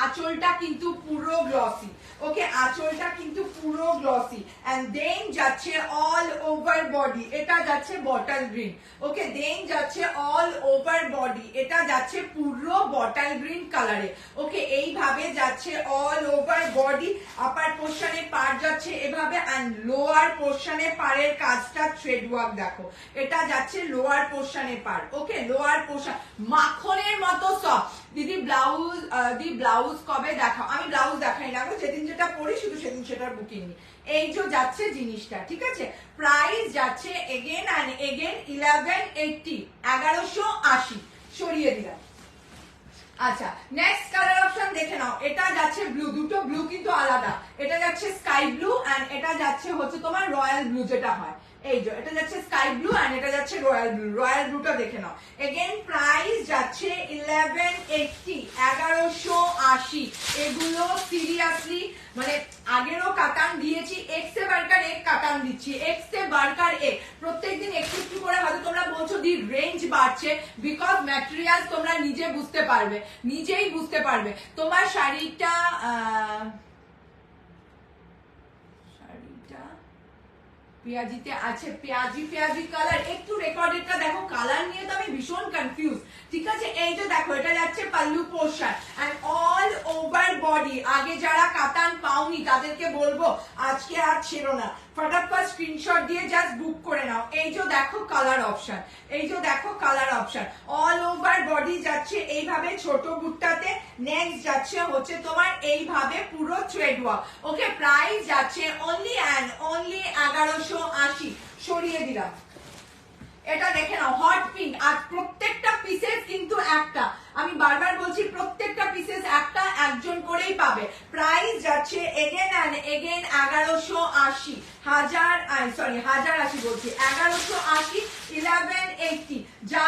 A: আঁচলটা কিন্তু পুরো গ্লসি, ওকে আঁচলটা কিন্তু পুরো গ্লসি, এন্ড দেন যাচ্ছে অল ওভার বডি, এটা যাচ্ছে বটল গ্রিন, ওকে দেন যাচ্ছে অল ওভার বডি, এটা যাচ্ছে পুরো বটল গ্রিন কালারে, ওকে এইভাবে যাচ্ছে অল ওভার বডি। আপার পোর্শনে পার যাচ্ছে এভাবে, এন্ড লোয়ার পোর্শনে পারের কাজটা থ্রেড ওয়ার্ক দেখো, এটা যাচ্ছে লোয়ার পোর্শনে পার, ওকে লোয়ার পোর্শন মাখনের মতো সফট। দিদি ব্লাউজ কবে দেখাও? আমি ব্লাউজ দেখাই না গো, যেদিন যেটা পরি শুধু সেদিন সেটার বুকিং নি। এই যে যাচ্ছে জিনিসটা, ঠিক আছে, প্রাইস যাচ্ছে এগেন এন্ড এগেন 1180, 1180 সরিয়ে দিলাম। আচ্ছা নেক্সট কালার অপশন দেখে নাও, এটা যাচ্ছে ব্লু, দুটো ব্লু কিন্তু আলাদা, এটা যাচ্ছে স্কাই ব্লু এন্ড এটা যাচ্ছে হচ্ছে তোমার রয়্যাল ব্লু যেটা হয়, এই যে এটা যাচ্ছে স্কাই ব্লু এন্ড এটা যাচ্ছে রয়্যাল ব্লু, রয়্যাল ব্লুটা দেখে নাও। এগেন প্রাইস যাচ্ছে 1180, 1180। এগুলো সিরিয়াসলি মানে আগেরও কাতান দিয়েছি, এক্স এ বার্কার এক কাতান দিচ্ছি, এক্স এ বার্কার এক, প্রত্যেকদিন একটু একটু করে। হয়তো তোমরা বলছো দি রেঞ্জ বাড়ছে, বিকজ ম্যাটেরিয়াল তোমরা নিজে বুঝতে পারবে, নিজেই বুঝতে পারবে। তোমার শাড়িটা পেঁয়াজিতে আছে, পেঁয়াজি কালার, একটু রেকর্ডেডটা দেখো, কালার নিয়ে তো আমি ভীষণ কনফিউজ, ঠিক আছে। এই যে দেখো এটা যাচ্ছে pallu portion and all over body. আগে যারা কাতান পাওনি তাদেরকে বলবো আজকে আর ছেড়ো না, ফটাফট স্ক্রিনশট দিয়ে জাস্ট বুক করে নাও। এই যে দেখো কালার অপশন, এই যে দেখো colour option, all over body যাচ্ছে এইভাবে ছোট বুটটাতে, নেক্সট যাচ্ছে হচ্ছে তোমার এইভাবে পুরো থ্রেড ওয়ার্ক, ওকে প্রাইস যাচ্ছে অনলি এন্ড অনলি 1180 সরিয়ে দিলাম। এটা দেখে নাও হট পিঙ্ক, আর প্রত্যেকটা পিসেস কিন্তু একটা, আমি বারবার বলছি প্রত্যেকটা পিসেস একটা, একজন করেই পাবে। প্রাইস যাচ্ছে এগেন এন্ড এগেন 1180, 1080 বলছি, 1180, 1180। যা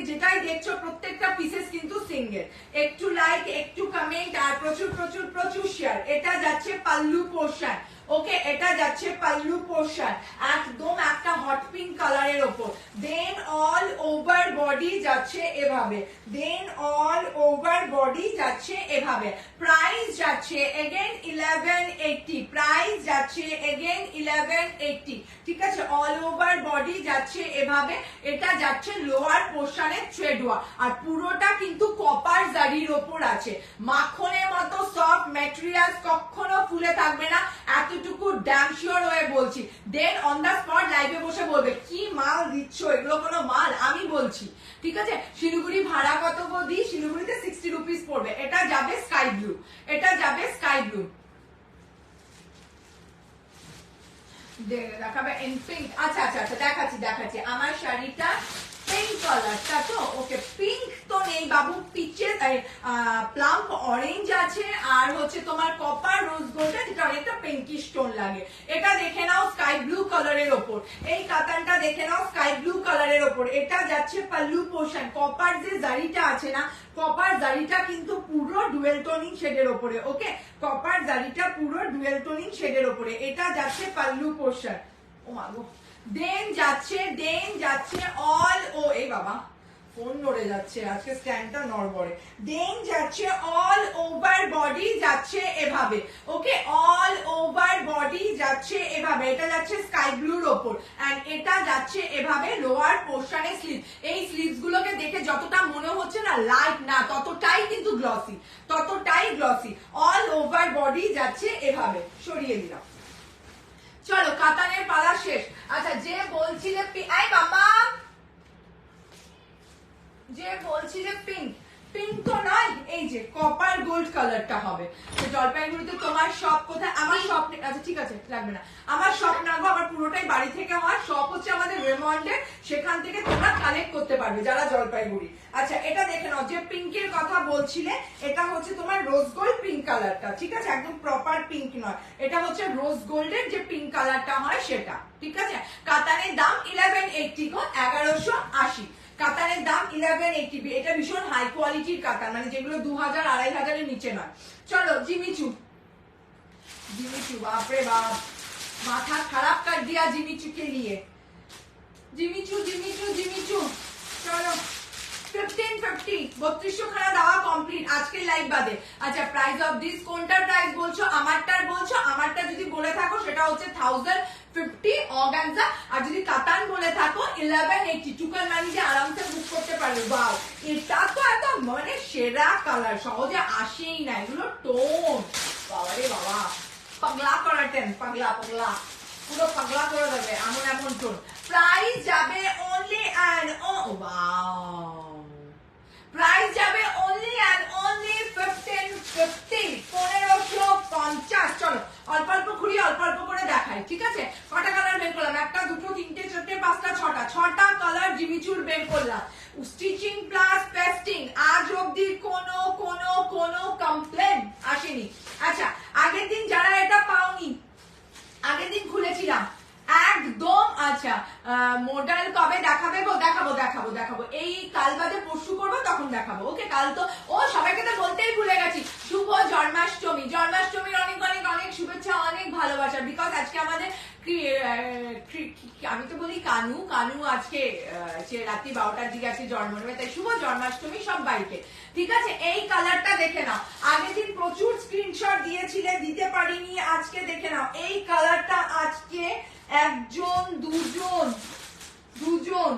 A: যেটাই দেখছো প্রত্যেকটা পিসেস কিন্তু সিঙ্গেল। একটু লাইক, একটু কমেন্ট, আর প্রচুর প্রচুর প্রচুর শেয়ার। এটা যাচ্ছে পাল্লু পোর্শন, ওকে এটা যাচ্ছে পাল্লু পোর্শন, একদম একটা হট পিঙ্ক কালারের ওপর। দেন অল ওভার বডি যাচ্ছে এভাবে, দেন অল ওভার বডি যাচ্ছে এভাবে। প্রাইস যাচ্ছে এগেন 1180, প্রাইস যাচ্ছে এগেন 1180, ঠিক আছে। অল ওভার বডি যাচ্ছে এভাবে, এটা যাচ্ছে লোয়ার পোর্শনে থ্রেড ওয়ার্ক, আর পুরোটা কিন্তু কপার জারির ওপর আছে, মাখনের মতো সফট ম্যাটেরিয়াল, কখনো ফুলে থাকবে না, এতটুকু ড্যাম শিওর হয়ে বলছি। দেন অন দা স্পট লাইভে বসে বলবে কি মাল দিচ্ছ, এগুলো কোনো মাল? আমি বলছি, ঠিক আছে। শিলিগুড়ি ভাড়া কত গো দি? শিলিগুড়িতে 60 রুপিস পড়বে। এটা যাবে স্কাই ব্লু, এটা যাবে স্কাই ব্লু, দেখাবে ইন পিঙ্ক। আচ্ছা আচ্ছা আচ্ছা দেখাচ্ছি আমার শাড়িটা পিঙ্ক কালারটা তো, ওকে পিঙ্ক তো নেই বাবু, পিচের প্লাম্প অরেঞ্জ আছে, আর হচ্ছে তোমার কপার রোজ গোল্ড যেটা অনেকটা পিঙ্কিশ টোন লাগে। এটা দেখে নাও স্কাই ব্লু কালারের ওপর, এই কাতানটা দেখে নাও স্কাই ব্লু কালারের ওপর। এটা যাচ্ছে পাল্লু পোর্শন, কপার যে জারিটা আছে না, কপার জারিটা কিন্তু পুরো ডুয়েল টোনিং শেডের ওপরে, ওকে কপার জারিটা পুরো ডুয়েল টোনিং শেডের ওপরে। এটা যাচ্ছে পাল্লু পোর্শন, ও মা গো। দেন যাচ্ছে অল ও, এই বাবা ফোন নড়ে যাচ্ছে, আজকে স্ট্যান্ডটা নড়বড়ে। দেন যাচ্ছে অল ওভার বডি যাচ্ছে এভাবে, ওকে অল ওভার বডি যাচ্ছে এভাবে। এটা যাচ্ছে স্কাই ব্লুর ওপর, এন্ড এটা যাচ্ছে এভাবে লোয়ার পোর্শনে স্লিভ। এই স্লিভস গুলোকে দেখে যতটা মনে হচ্ছে না লাইট না, ততটাই কিন্তু গ্লসি, ততটাই গ্লসি। অল ওভার বডি যাচ্ছে এভাবে, সরিয়ে দিলাম। চলো কাতানের পালা শেষ। আচ্ছা যে বলছিলে, আই মামা, যে বলছিলে পিঙ্ক, পিঙ্ক তো নয়, এই যে কপার গোল্ড কালারটা হবে। তো জলপাইগুড়িতে তোমার শপ কোথায়? আমার শপ, আচ্ছা ঠিক আছে লাগবে না, আমার শপ না গো, আমার পুরোটাই বাড়ি থেকে হয়। শপ হচ্ছে আমাদের রেমন্ডে, সেখান থেকে তোমরা কালেক্ট করতে পারবে যারা জলপাইগুড়ি। আচ্ছা এটা দেখে নাও, যে পিঙ্কের কথা বলছিলে এটা হচ্ছে তোমার রোজ গোল্ড পিঙ্ক কালারটা, ঠিক আছে, একদম প্রপার পিঙ্ক নয়, এটা হচ্ছে রোজ গোল্ডের যে পিঙ্ক কালারটা হয় সেটা, ঠিক আছে। কাতানের দাম 1180 গো, 1180। কাতানের দাম 1180। এটা ভীষণ হাই কোয়ালিটির কাতান, মানে যেগুলো 2000 2500 এর নিচে নয়। চলো জিমিচু, জিমিচু বাপরে বাপ, মাথা খারাপ কর দিয়া জিমিচু কে লিয়ে। জিমিচু জিমিচু জিমিচু, চলো 1550, 3200 খানা দেওয়া কমপ্লিট আজকের লাইভ বাদে। আচ্ছা প্রাইস অফ দিস কোনটার প্রাইস বলছো? আমারটার বলছো? আমারটা যদি বলে থাকো সেটা হচ্ছে 1050 অর্গানজা, আর যদি কাতান বলে থাকো 1180। টুকান মানি যে আরামসে বুক করতে পারবে। ওয়াও, এটা তো এত মানে সেরা কালার, সহজে আসেই না, এগুলো টোন বাবা রে বাবা, পাগলা করার টেন, পাগলা পাগলা, পুরো পাগলা করে দেবে এমন এমন টোন। প্রাইস যাবে অনলি অ্যান্ড ওয়াও, প্রাইস যাবে অনলি অ্যান্ড অনলি 1550, 1550। চলো অল্প অল্প ঘুরি, অল্প অল্প করে দেখাই, ঠিক আছে। কটা কালার বের করলাম? একটা, দুটো, তিনটে, চারটে, পাঁচটা, ছটা কালার জিমিচুর বের করলাম। স্টিচিং প্লাস পেস্টিং, আজ অব্দি কোনো কোনো কোনো কমপ্লেন আসেনি। আচ্ছা আগের দিন যারা এটা পাওনি, আগের দিন খুলেছিলাম একদম। আচ্ছা মডেল কবে দেখাবে গো? দেখাবো দেখাবো দেখাবো, এই কাল বাদে পরশু করবো তখন দেখাবো। ওকে, কাল তো ও সবাইকে তো বলতেই ভুলে গেছি, শুভ জন্মাষ্টমী। জন্মাষ্টমীর অনেক অনেক অনেক শুভেচ্ছা, অনেক ভালোবাসা। বিকজ আজকে আমাদের আমি তো বলি কানু, কানু আজকে রাত্রি 12টার দিকে আছে জন্ম নেবে, তাই শুভ জন্মাষ্টমী সবাইকে, ঠিক আছে। এই কালারটা দেখে নাও, আগের দিন প্রচুর স্ক্রিনশট দিয়েছিলে, দিতে পারিনি, আজকে দেখে নাও এই কালারটা। আজকে একজন, দুজন, দুজন,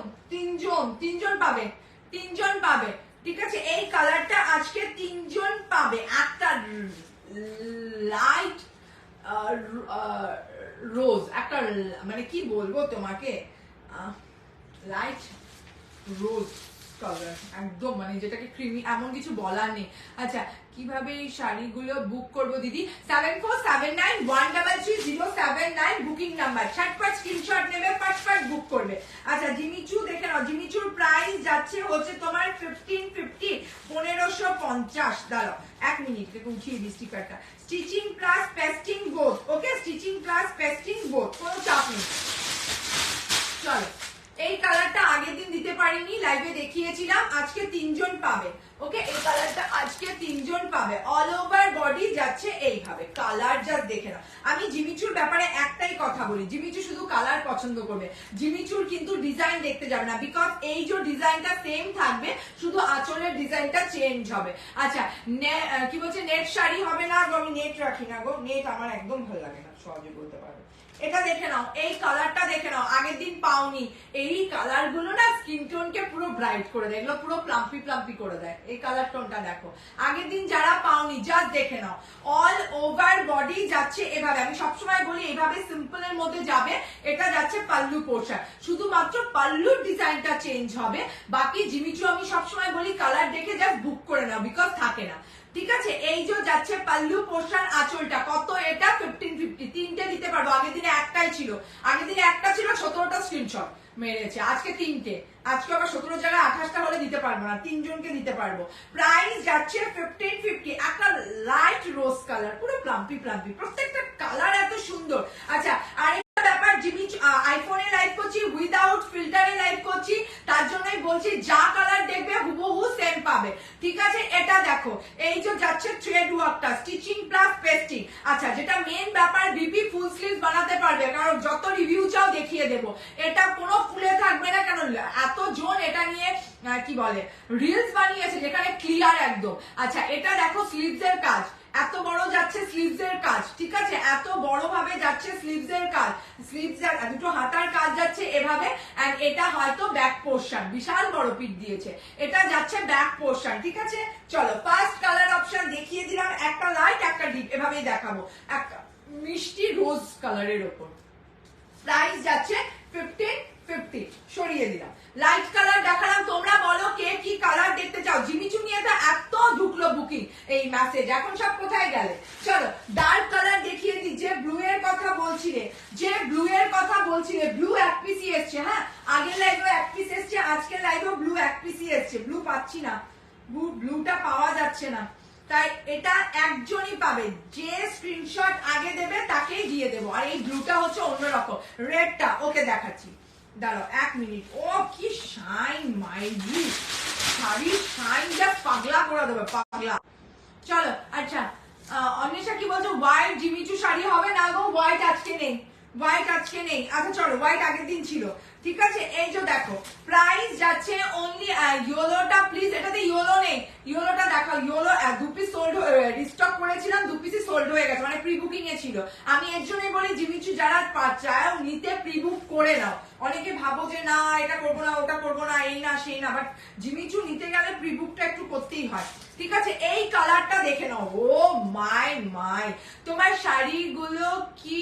A: তিনজন পাবে, তিনজন পাবে, ঠিক আছে। এই কালারটা আজকে তিনজন পাবে। একটা লাইট রোজ, একটা মানে কি বলবো তোমাকে, লাইট রোজ কালার একদম, মানে যেটাকে ক্রিমি, এমন কিছু বলার নেই। আচ্ছা কিভাবে এই শাড়িগুলো বুক করবো দিদি? 7479133079 বুকিং নাম্বার, ঝটপট স্ক্রিনশট নেবে, ফটফট বুক করবে। আচ্ছা জিমিচু দেখে নাও, জিমিচুর প্রাইস যাচ্ছে হচ্ছে তোমার 1550, 1550। দাঁড়াও 1 মিনিট, দেখো উঠিয়ে দিই স্টিকারটা। স্টিচিং প্লাস পেস্টিং বোথ, ওকে, স্টিচিং প্লাস পেস্টিং বোথ, কোনো চাপ নেই। চলো এই কালারটা আগের দিন দিতে পারিনি, লাইভে দেখিয়েছিলাম, আজকে তিনজন পাবে, ওকে। এই কালারটা আজকে তিনজন পাবে। অল ওভার বডি যাচ্ছে এইভাবে, কালার জাস্ট দেখে নাও। আমি জিমিচুর ব্যাপারে একটাই কথা বলি, জিমিচু শুধু কালার পছন্দ করবে, জিমিচুর কিন্তু ডিজাইন দেখতে যাবে না, বিকজ এই যে ডিজাইনটা সেম থাকবে, শুধু আঁচলের ডিজাইনটা চেঞ্জ হবে। আচ্ছা কি বলছে, নেট শাড়ি হবে না গো? আমি নেট রাখি না গো, নেট আমার একদম ভালো লাগে না, সহজে বলতে পারবো। এটা দেখে নাও, এই কালারটা দেখে নাও, আগের দিন পাওনি। এই কালার গুলো না স্কিন টোনকে পুরো ব্রাইট করে দেয়, এগুলো পুরো প্লাম্পি প্লাম্পি করে দেয়। এই কালার টোনটা দেখো, আগের দিন যারা পাওনি জাস্ট দেখে নাও। অল ওভার বডি যাচ্ছে এভাবে, আমি সবসময় বলি এইভাবে সিম্পলের মধ্যে যাবে। এটা যাচ্ছে পাল্লু পোর্শন, শুধুমাত্র পাল্লুর ডিজাইনটা চেঞ্জ হবে, বাকি জিমিচু আমি সবসময় বলি কালার দেখে জাস্ট বুক করে নাও, বিকজ থাকে না, ঠিক আছে। এই যে যাচ্ছে পাল্লু পোর্শন, আঁচলটা কত? এটা 1550, তিনটে দিতে পারবো, আগের দিনে একটাই ছিল, আগের দিনে একটা ছিল, 17টা স্ক্রিনশট মেরেছে, আজকে তিনটে, আজকে আবার 17 জায়গায় 28টা হলে দিতে পারবো না, তিনজনকে দিতে পারবো। প্রাইস যাচ্ছে 1550, একটা লাইট রোজ কালার, পুরো প্লাম্পি প্লাম্পি, প্রত্যেকটা কালার এত সুন্দর। আচ্ছা আরেকটা ব্যাপার, জিমিচু আইফোনে লাইভ করছি, উইদাউট ফিল্টারে লাইভ করছি, তার জন্যই বলছি যা কালার দেখবে হুবহু সেম পাবে, ঠিক আছে। এটা দেখো, এই যে যাচ্ছে থ্রেড ওয়ার্কটা, স্টিচিং প্লাস পেস্টিং। আচ্ছা যেটা মেন ব্যাপার, বিপি ফুল স্লিভ বানাতে পারবে, কারণ যত রিভিউ চাও দেখিয়ে দেবো। এটা কোনো ফুলে থাকবে না, কেন এত জন এটা নিয়ে কি বলে রিলস বানিয়েছে, যেখানে ক্লিয়ার একদম। আচ্ছা এটা দেখো স্লিভস এর কাজ, এত বড় যাচ্ছে স্লিভস এর কাজ, ঠিক আছে, এত বড় ভাবে যাচ্ছে স্লিভস এর কাজ, স্লিভস এর দুটো হাতার কাজ যাচ্ছে এভাবে, এন্ড এটা হয়তো ব্যাক পোর্শন, বিশাল বড় পিট দিয়েছে, এটা যাচ্ছে ব্যাক পোর্শন, ঠিক আছে। চলো ফার্স্ট কালার অপশন দেখিয়ে দিলাম, একটা লাইট একটা ডিপ, এভাবেই দেখাবো, একটা মিষ্টি রোজ কালারের উপর। প্রাইস যাচ্ছে 50 সরিয়ে দিলাম। লাইট কালার দেখালাম, তোমরা বলো কে কি কালার দেখতে চাও। জিমিচু নিয়ে তো এত ঢুকলো বুকিং এই মেসেজ, এখন সব কোথায় গেলে? চলো ডার্ক কালার দেখিয়ে দিই। যে ব্লু এর কথা বলছিলে, যে ব্লু এর কথা বলছিলে, ব্লু এক পিসি এসছে। হ্যাঁ, আগের লাইভে এক পিস এসছে, আজকের লাইভেও ব্লু এক পিসি এসছে। ব্লু পাচ্ছি না, ব্লুটা পাওয়া যাচ্ছে না, তাই এটা একজনই পাবে। যে স্ক্রিনশট আগে দেবে তাকেই দিয়ে দেবো। আর এই ব্লুটা হচ্ছে অন্যরকম, রেডটা ওকে দেখাচ্ছি, দাঁড়াও 1 মিনিট। ও কি শাইন মাইরি, শাড়ির শাইন যা পাগলা করে দেবে, পাগলা। চলো আচ্ছা, অন্বেষা কি বলছো? হোয়াইট জিমিচু শাড়ি হবে না গো? হোয়াইট আজকে নেই, হোয়াইট আজকে নেই। আচ্ছা চলো, হোয়াইট আগের দিন ছিল, ঠিক আছে। এই যে দেখো প্রাইস যাচ্ছে অনলি, ইয়েলোটা প্লিজ, এটাতে ইয়েলো নেই, ইয়েলোটা দেখাও। ইয়েলো 2 পিস সোল্ড, রিস্টক করেছিলাম, 2 পিসই সোল্ড হয়ে গেছে, মানে প্রি বুকিং এ ছিল। আমি এর জন্যই বলি জিমিচু যারা চাও নিতে প্রি বুক করে নাও। অনেকে ভাবো যে না এটা করবো না, ওটা করবো না, এই না সেই না, বাট জিমিচু নিতে গেলে প্রি বুকটা একটু করতেই হয়, ঠিক আছে। এই কালারটা দেখে নাও। ও মাই মাই, তোমার শাড়িগুলো কি,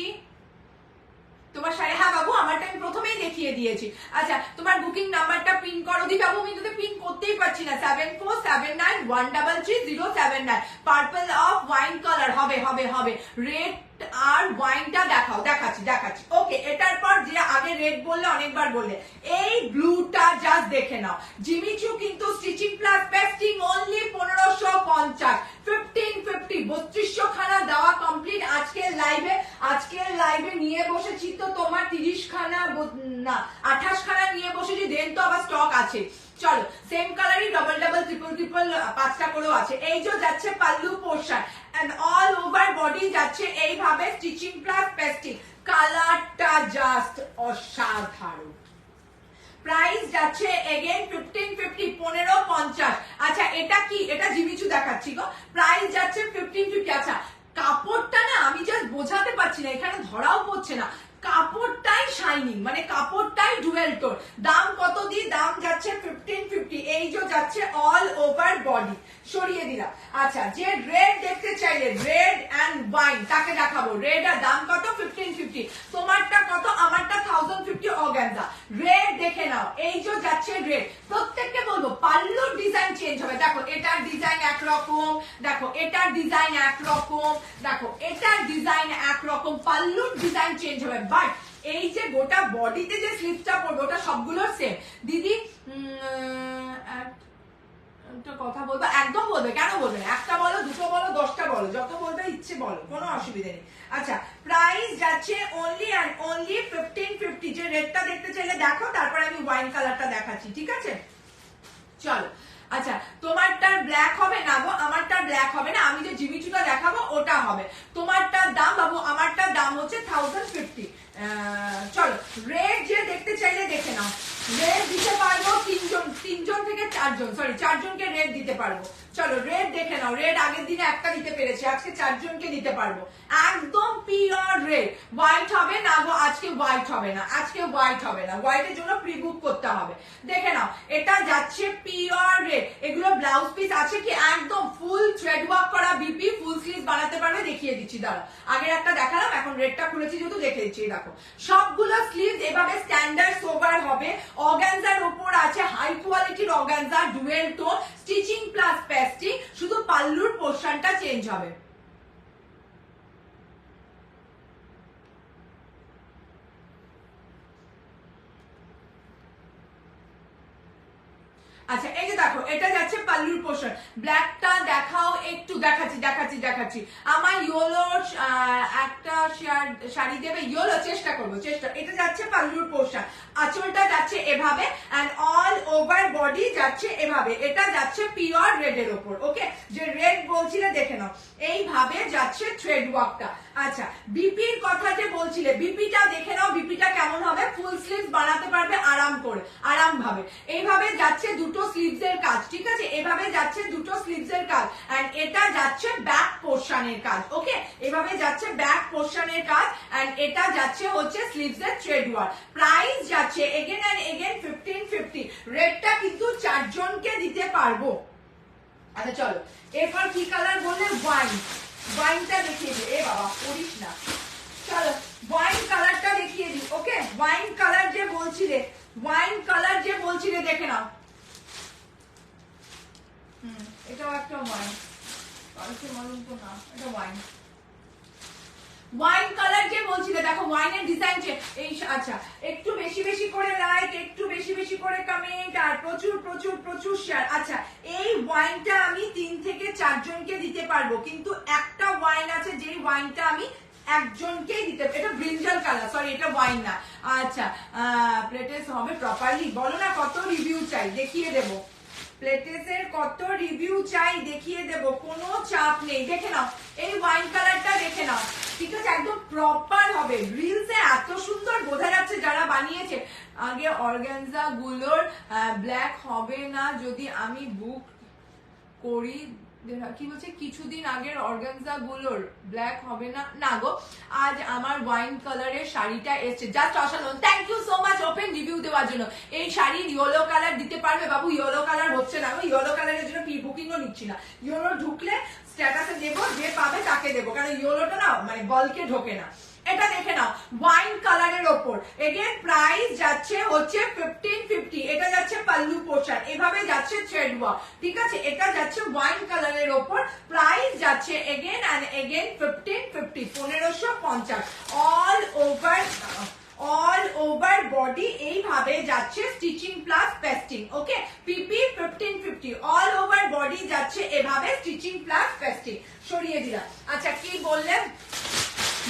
A: তোমার শাড়ি? হ্যাঁ বাবু, আমারটা আমি প্রথমেই দেখিয়ে দিয়েছি। আচ্ছা তোমার বুকিং নাম্বারটা পিন করো। দি বাবু আমি তোকে পিন করতেই পারছি না। 7479130079। পার্পল অফ ওয়াইন কালার হবে, হবে হবে। রেড আর ওয়াইনটা দেখাও, দেখাচ্ছি দেখাচ্ছি। ওকে, এটার পর যে আগে রেড বললে, অনেকবার বললে, এই ব্লুটা জাস্ট দেখে নাও। জিমিচু কিন্তু স্টিচিং প্লাস পেস্টিং অনলি 1550, 1550, 3200 খানা দেওয়া কমপ্লিট আজকের লাইভে। আজকের লাইভে নিয়ে বসেছি তো তোমার 30 খানা না 28 খানা নিয়ে বসেছি, দেন তো আবার স্টক আছে। চলো সেম কালারই ডাবল ডাবল ট্রিপল ট্রিপল 5টা করেও আছে। এই যে যাচ্ছে pallu portion and all over body যাচ্ছে এইভাবে স্টিচিং প্লাস পেস্টিং। কালারটা জাস্ট অসাধারণ। প্রাইস যাচ্ছে এগেন 1550, 1550। আচ্ছা এটা কি? এটা জিমিচু দেখাচ্ছি গো। প্রাইস যাচ্ছে 1550। আচ্ছা কাপড়টা না আমি জাস্ট বোঝাতে পারছি না, এখানে ধরাও পড়ছে না। কাপড়টাই শাইনিং, মানে কাপড়টাই ডুয়েল টোন। দাম কত দিয়ে? দাম যাচ্ছে 1550। এই যে যাচ্ছে অল ওভার বডি, সরিয়ে দিলাম। আচ্ছা যে রেড দেখতে চাইলে, রেড এন্ড ওয়াইন, তাকে দেখাবো। রেড আর দাম কত? 1550। তোমারটা কত? আমারটা 1050 অর্গানজা। রেড দেখে নাও, এই যে যাচ্ছে রেড। প্রত্যেককে বলবো পাল্লুর ডিজাইন চেঞ্জ হবে। দেখো এটার ডিজাইন একরকম, দেখো এটার ডিজাইন একরকম, দেখো এটার ডিজাইন একরকম, পাল্লুর ডিজাইন চেঞ্জ হবে। বাট এই যে গোটা বডিতে যে স্লিপটা পড়বে ওটা সবগুলোর সেম। দিদি একটা কথা বলবো, একদম বলবে, কেন বলবে? একটা বলো, দুটো বলো, 10টা বলো, যত বলবে ইচ্ছে বলো, কোনো অসুবিধা নেই। আচ্ছা প্রাইস যাচ্ছে অনলি অ্যান্ড অনলি 1550। যে রেডটা দেখতে চাইলে দেখো, তারপরে আমি ওয়াইন কালারটা দেখাচ্ছি, ঠিক আছে। চলো আচ্ছা তোমারটার ব্ল্যাক হবে না গো? আমারটার ব্ল্যাক হবে না, আমি যে জিমিচুটা দেখাবো ওটা হবে। তোমারটার দাম বাবু, আমারটার দাম হচ্ছে 1050। চলো রেড যে দেখতে চাইলে দেখে নাও। রেড দিতে পারবো তিনজন থেকে 4জন, সরি 4জনকে রেড দিতে পারবো। চলো রেড দেখে নাও। রেড আগের দিনে একটা দিতে পেরেছি, আজকে 4জনকে দিতে পারবো। একদম পিওর রেড। হোয়াইট হবে না গো? আজকে হোয়াইট হবে না, আজকে হোয়াইট হবে না, হোয়াইটের জন্য প্রি বুক করতে হবে। দেখে নাও এটা যাচ্ছে পিওর রেড। এগুলো ব্লাউজ পিস আছে কি একদম ফুল থ্রেড ওয়ার্ক করা, বিপি ফুল স্লিভ বানাতে পারবে। দেখিয়ে দিচ্ছি, দাঁড়াও আগের একটা দেখালাম, এখন রেডটা খুলেছি যেহেতু দেখে দিচ্ছি। দেখো সবগুলো স্লিভ এভাবে স্ট্যান্ডার্ড সোবার হবে। অর্গানজার উপর আছে হাই কোয়ালিটির organza, dual tone, stitching plus pasting, শুধু পাল্লুর পোর্শনটা চেঞ্জ হবে। আচ্ছা এই যে দেখো এটা যাচ্ছে পাল্লুর পোর্শন। ব্ল্যাকটা দেখাও একটু, দেখাচ্ছি দেখাচ্ছি দেখাচ্ছি। আমার ইয়েলোর একটা শাড়ি দেবে, ইয়েলো চেষ্টা করবো, চেষ্টা। এটা যাচ্ছে পাল্লুর পোর্শন, আঁচলটা যাচ্ছে এভাবে এন্ড অল ওভার বডি যাচ্ছে এভাবে। এটা যাচ্ছে পিওর রেড এর ওপর। ওকে, যে রেড বলছিলে দেখে নাও, এইভাবে যাচ্ছে থ্রেড ওয়ার্কটা। আচ্ছা বিপির কথা যে বলছিলে, বিপিটা দেখে নাও, বিপিটা কেমন হবে? ফুল স্লিভস বানাতে পারবে আরাম করে, আরাম ভাবে। এইভাবে যাচ্ছে দুটো স্লিভস এর কাজ, ঠিক আছে, এভাবে যাচ্ছে দুটো স্লিভস এর কাজ এন্ড এটা যাচ্ছে ব্যাক পোর্শনের কাজ। ওকে, এভাবে যাচ্ছে ব্যাক পোর্শনের কাজ এন্ড এটা যাচ্ছে হচ্ছে স্লিভস এর থ্রেড ওয়ার্ক। প্রাইস যাচ্ছে এগেন এন্ড এগেন 1550। রেডটা কিন্তু 4জনকে দিতে পারবো। আচ্ছা চলো এরপর কি কালার বললে? ওয়াইন। ওয়াইনটা দেখিয়ে দিই। এ বাবা করিস না, চলো ওয়াইন কালারটা দেখিয়ে দিই। ওকে, ওয়াইন কালার যে বলছিলে বলছিলে, ওয়াইন কালার যে বলছিলে দেখে নাও। এটাও একটা ওয়াইন, মালুম তো না, এটা ওয়াইন। ওয়াইন কালার যে বলছিলে, দেখো ওয়াইনের ডিজাইন এই। আচ্ছা, একটু বেশি বেশি করে লাইক, একটু বেশি বেশি করে কমেন্ট, আর প্রচুর প্রচুর প্রচুর শেয়ার। আচ্ছা, এই ওয়াইনটা আমি 3 থেকে 4 জনকে দিতে পারবো, কিন্তু একটা ওয়াইন আছে যেই ওয়াইনটা আমি একজনকেই দিতে, এটা ব্রিঞ্জাল কালার, সরি এটা ওয়াইন না। আচ্ছা, প্লেটেস হবে প্রপারলি, বলো না কত রিভিউ চাই, দেখিয়ে দেবো। প্লেটেসের কত রিভিউ চাই দেখিয়ে দেব, কোনো চাপ নেই। দেখে নাও এই ওয়াইন কালারটা, দেখে নাও, ঠিক আছে, একদম প্রপার হবে। রিলসে এত সুন্দর বোঝা যাচ্ছে যারা বানিয়েছে। আগে অর্গানজা গুলোর ব্ল্যাক হবে না যদি আমি বুক করি, কি বলছে, কিছুদিন আগের অর্গানজা গুলোর ব্ল্যাক হবে না। না গো, আজ আমার ওয়াইন কালারের শাড়িটা এসছে, জাস্ট অসাধারণ। Thank you so much open review দেওয়ার জন্য। এই শাড়ির ইয়েলো কালার দিতে পারবে বাবু? ইয়েলো কালার হচ্ছে না, আমি ইয়েলো কালারের জন্য প্রি বুকিংও নিচ্ছি না। ইয়েলো ঢুকলে স্ট্যাটাসে দেবো, যে পাবে তাকে দেবো, কারণ ইয়েলোটা না মানে বলকে ঢোকে না। এটা দেখে নাও ওয়াইন কালারের ওপর, এগেন প্রাইস যাচ্ছে হচ্ছে 1550। এটা যাচ্ছে পাল্লু পোর্শন, এভাবে যাচ্ছে থ্রেড ওয়ার্ক, ঠিক আছে। এটা যাচ্ছে ওয়াইন কালারের ওপর, প্রাইস যাচ্ছে again and again 1550, 1550। All over body এইভাবে যাচ্ছে, স্টিচিং প্লাস পেস্টিং, ওকে। পিপি 1550, অল ওভার বডি যাচ্ছে এভাবে, স্টিচিং প্লাস পেস্টিং। সরিয়ে দিলাম। আচ্ছা, কি বললেন?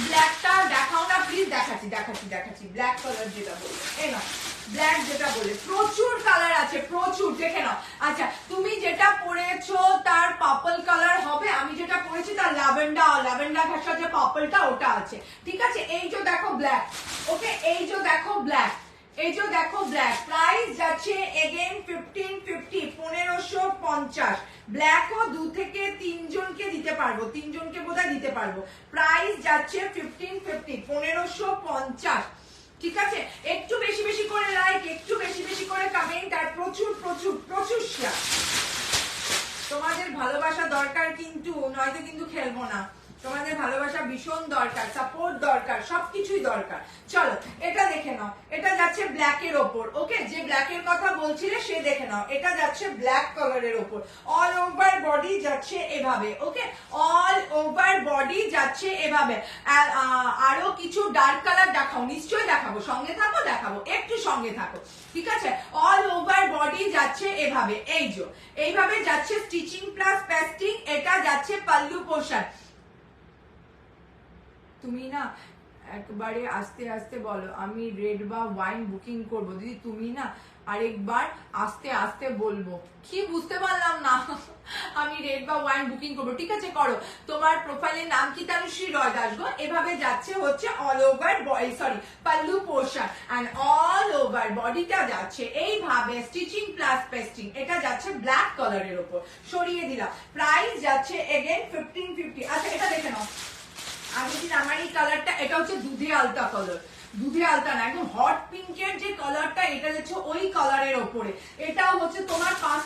A: ব্ল্যাকটা দেখাও না প্লিজ। দেখাচ্ছি দেখাচ্ছি দেখাচ্ছি, ব্ল্যাক কালার যেটা বললে, এই না ব্ল্যাক যেটা বললে, প্রচুর কালার আছে, প্রচুর, দেখে নাও। আচ্ছা, তুমি যেটা পরেছো তার পার্পল কালার হবে, আমি যেটা পরেছি তার ল্যাভেন্ডার ঘাসা যে পার্পলটা ওটা আছে, ঠিক আছে। এই যে দেখো ব্ল্যাক, ওকে, এই যে দেখো ব্ল্যাক, এই যে দেখো ব্ল্যাক, প্রাইস যাচ্ছে এগেন 1550, 1550। ব্ল্যাকও 2 থেকে 3 জনকে দিতে পারবো, 3 জনকে বোধহয় দিতে পারবো। প্রাইস যাচ্ছে 1550, 1550, ঠিক আছে। একটু বেশি বেশি করে লাইক, একটু বেশি বেশি করে কমেন্ট, আর প্রচুর প্রচুর প্রচুর শেয়ার। তোমাদের ভালোবাসা দরকার কিন্তু, নয়তো কিন্তু খেলবো না। তোমাদের ভালোবাসা ভীষণ দরকার, সাপোর্ট দরকার, সবকিছুই দরকার। চলো এটা দেখে নাও, এটা যাচ্ছে ব্ল্যাকের ওপর, ওকে। যে ব্ল্যাকের কথা বলছিলে সে দেখে নাও, এটা যাচ্ছে ব্ল্যাক কালারের ওপর, অল ওভার বডি যাচ্ছে এভাবে, ওকে, অল ওভার বডি যাচ্ছে এভাবে। আরো কিছু ডার্ক কালার দেখাও, নিশ্চয়ই দেখাবো, সঙ্গে থাকো, দেখাবো, একটু সঙ্গে থাকো, ঠিক আছে। অল ওভার বডি যাচ্ছে এভাবে, এই যে এইভাবে যাচ্ছে, স্টিচিং প্লাস পেস্টিং। এটা যাচ্ছে পাল্লু পোর্শন। তুমি না একবারে আস্তে আস্তে বলো, আমি রেড বা ওয়াইন বুকিং করব। দিদি তুমি না আরেকবার আস্তে আস্তে বলবো, কি বুঝতে পারলাম না। আমি রেড বা ওয়াইন বুকিং করবো, ঠিক আছে, করো। তোমার প্রোফাইলের নাম কি? তানুশ্রী রয় দাস গো। এভাবে যাচ্ছে হচ্ছে all over body, sorry pallu portion, and all over বডিটা যাচ্ছে এইভাবে, স্টিচিং প্লাস পেস্টিং। এটা যাচ্ছে ব্ল্যাক কালারের উপর, সরিয়ে দিলাম। প্রাইস যাচ্ছে এগেন 1550। আচ্ছা, এটা দেখে নাও, আগের দিন আমার এই কালারটা, এটা হচ্ছে দুধে আলতা কালার, দুধে আলতা না, একদম হট পিঙ্কের যে কালারটা, এটা যাচ্ছে ওই কালারের ওপরে। এটাও হচ্ছে তোমার 5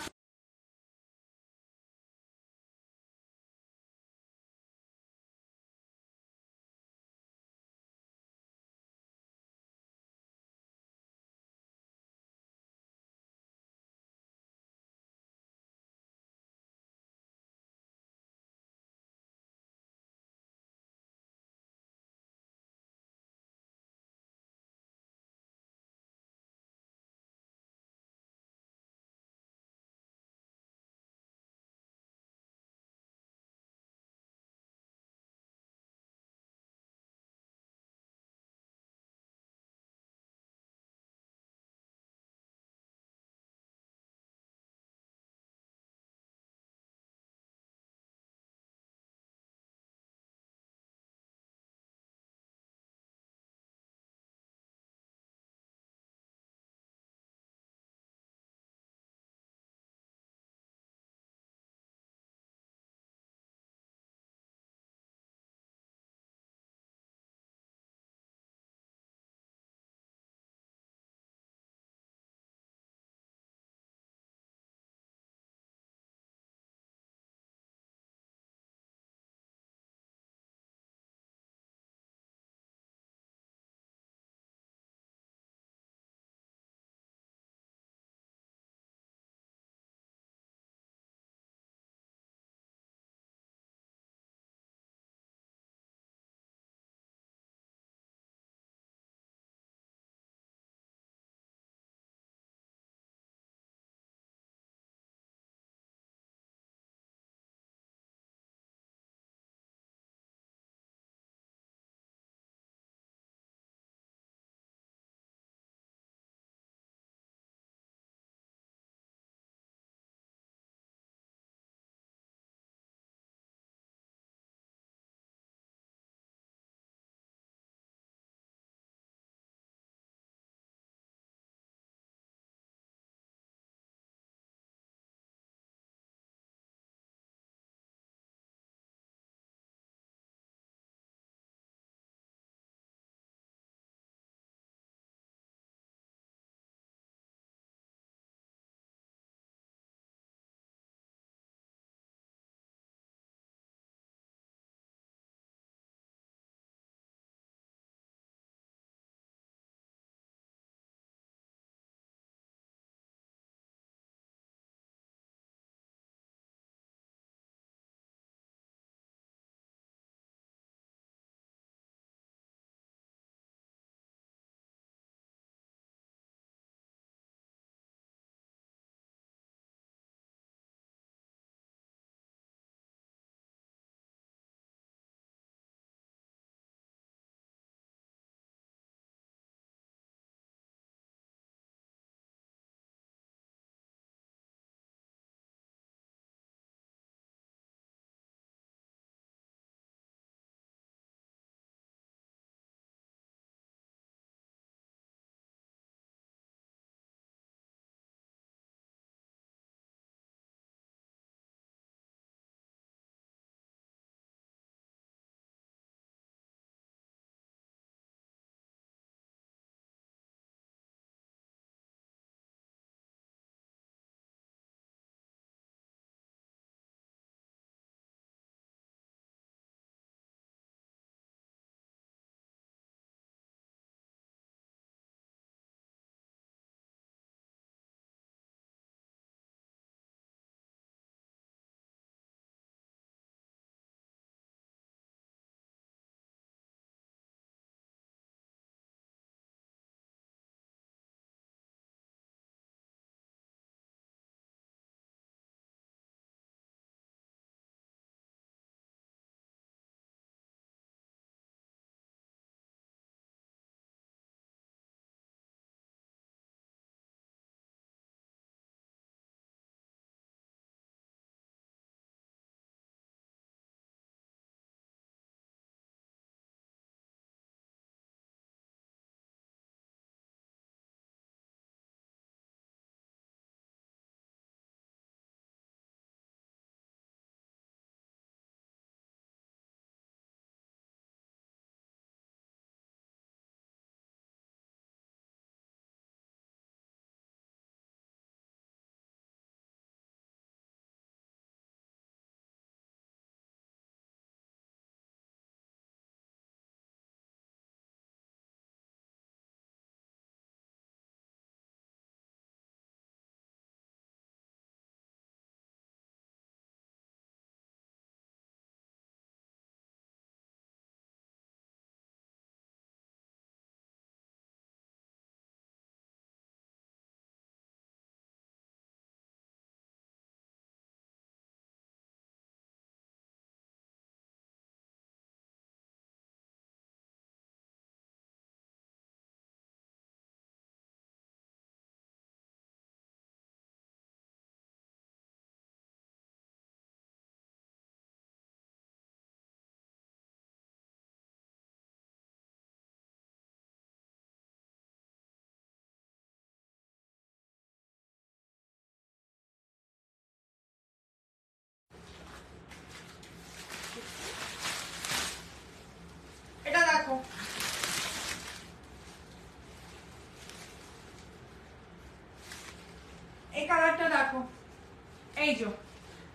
A: এই যে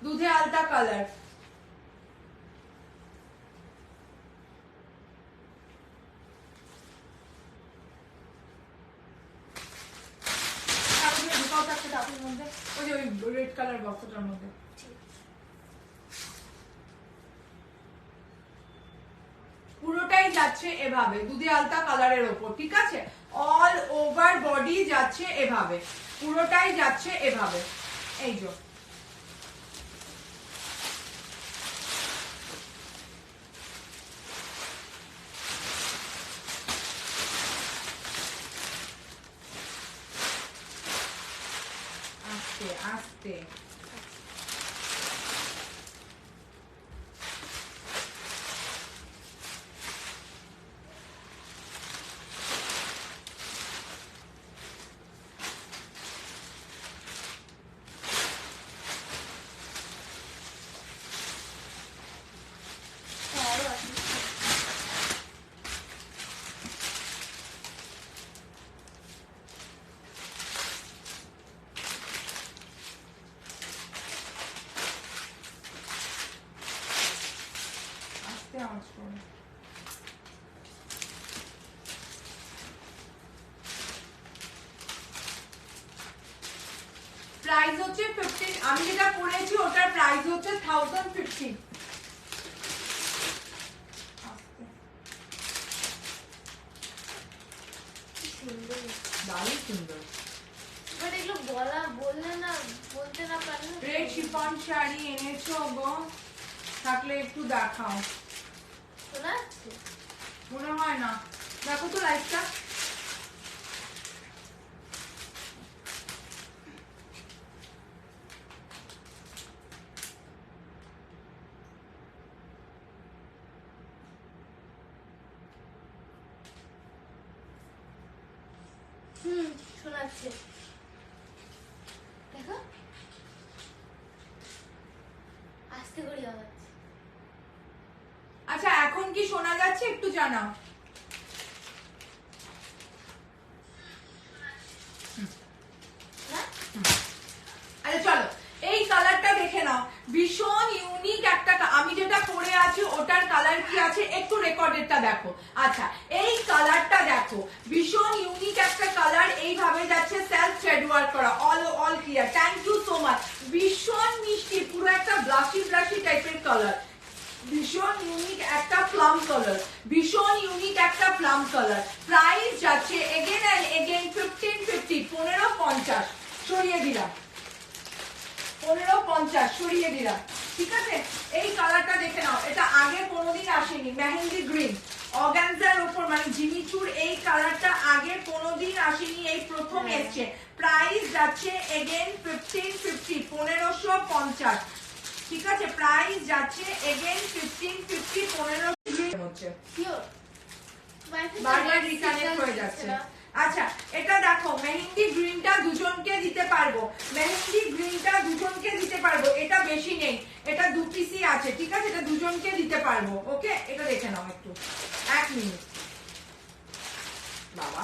A: দুধে আলতা কালার, ওই যে ওই রেড কালার বক্সটার মধ্যে। পুরোটাই যাচ্ছে এভাবে দুধে আলতা কালারের ওপর, ঠিক আছে? অল ওভার বডি যাচ্ছে এভাবে, পুরোটাই যাচ্ছে এভাবে। এই যে আস্তে আস্তে আওয়াজ করো। প্রাইস হচ্ছে 15, আমি যেটা পড়েছি ওটার প্রাইস হচ্ছে 1050। দারুণ সুন্দর।
B: বাট এগুলো বলতে না পারলে।
A: রেড শিফন শাড়ি এনেছো গো, থাকলে একটু দেখাও।
B: শোনা যাচ্ছে?
A: মনে হয় না, দেখো তো লাইটটা।
B: শোনাচ্ছে, দেখো আস্তে করে আওয়াজ।
A: আচ্ছা এখন কি শোনা যাচ্ছে একটু জানাও। আচ্ছা চলো এই কালারটা দেখে নাও, ভীষণ ইউনিক একটা। আমি যেটা পরে আছি ওটার কালার কি আছে একটু রেকর্ডেরটা দেখো। আচ্ছা এই কালারটা দেখো, ভীষণ ইউনিক একটা কালার, এইভাবে যাচ্ছে সেলফ থ্রেড ওয়ার্ক করা, all clear. Thank you so much. ভীষণ মিষ্টি, পুরো একটা ব্লাশি টাইপের কালার, ভীষণ ইউনিক একটা প্লাম কালার, ভীষণ ইউনিক একটা প্লাম কালার। প্রাইস যাচ্ছে এগেন এন্ড এগেন 1550, 1550 সরিয়ে দিলাম, 1550 সরিয়ে দিলাম, ঠিক আছে? এই কালারটা দেখে নাও, এটা আগে কোনোদিন আসেনি, মেহেন্দি গ্রিন অর্গানজার উপর, মানে জিমিচুর এই কালারটা আগে কোনোদিন আসেনি, এই প্রথম এসছে। প্রাইস যাচ্ছে এগেন 1550, 1550, ঠিক আছে? প্রাইস যাচ্ছে এগেন 1550, 1550 হচ্ছে। বারবার রিকানেক্ট হয়ে যাচ্ছে। আচ্ছা এটা দেখো, মেহেন্দি গ্রিনটা দুজনকে দিতে পারবো, মেহেন্দি গ্রিনটা দুজনকে দিতে পারবো, এটা বেশি নেই, এটা 2 পিসই আছে, ঠিক আছে? এটা দুজনকে দিতে পারবো। ওকে এটা দেখে নাও একটু, 1 মিনিট। বাবা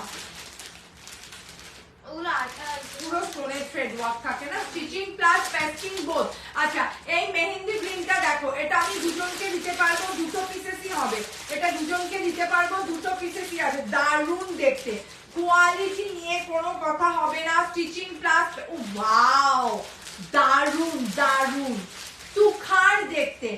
B: ওগুলো আঠা
A: পুরো স্টোনের থ্রেড ওয়ার্ক থাকে না, স্টিচিং প্লাস প্যাস্টিং বোথ। আচ্ছা এই মেহেন্দি গ্রিনটা দেখো, এটা আমি দুজনকে দিতে পারবো, 2 পিসেসই হবে, এটা দুজনকে দিতে পারবো, 2 পিসেসই আছে। দারুণ দেখতে, কোয়ালিটি নিয়ে কোনো কথা হবে না, স্টিচিং প্লাস, ওয়াও দারুণ দারুণ তুখার দেখতে।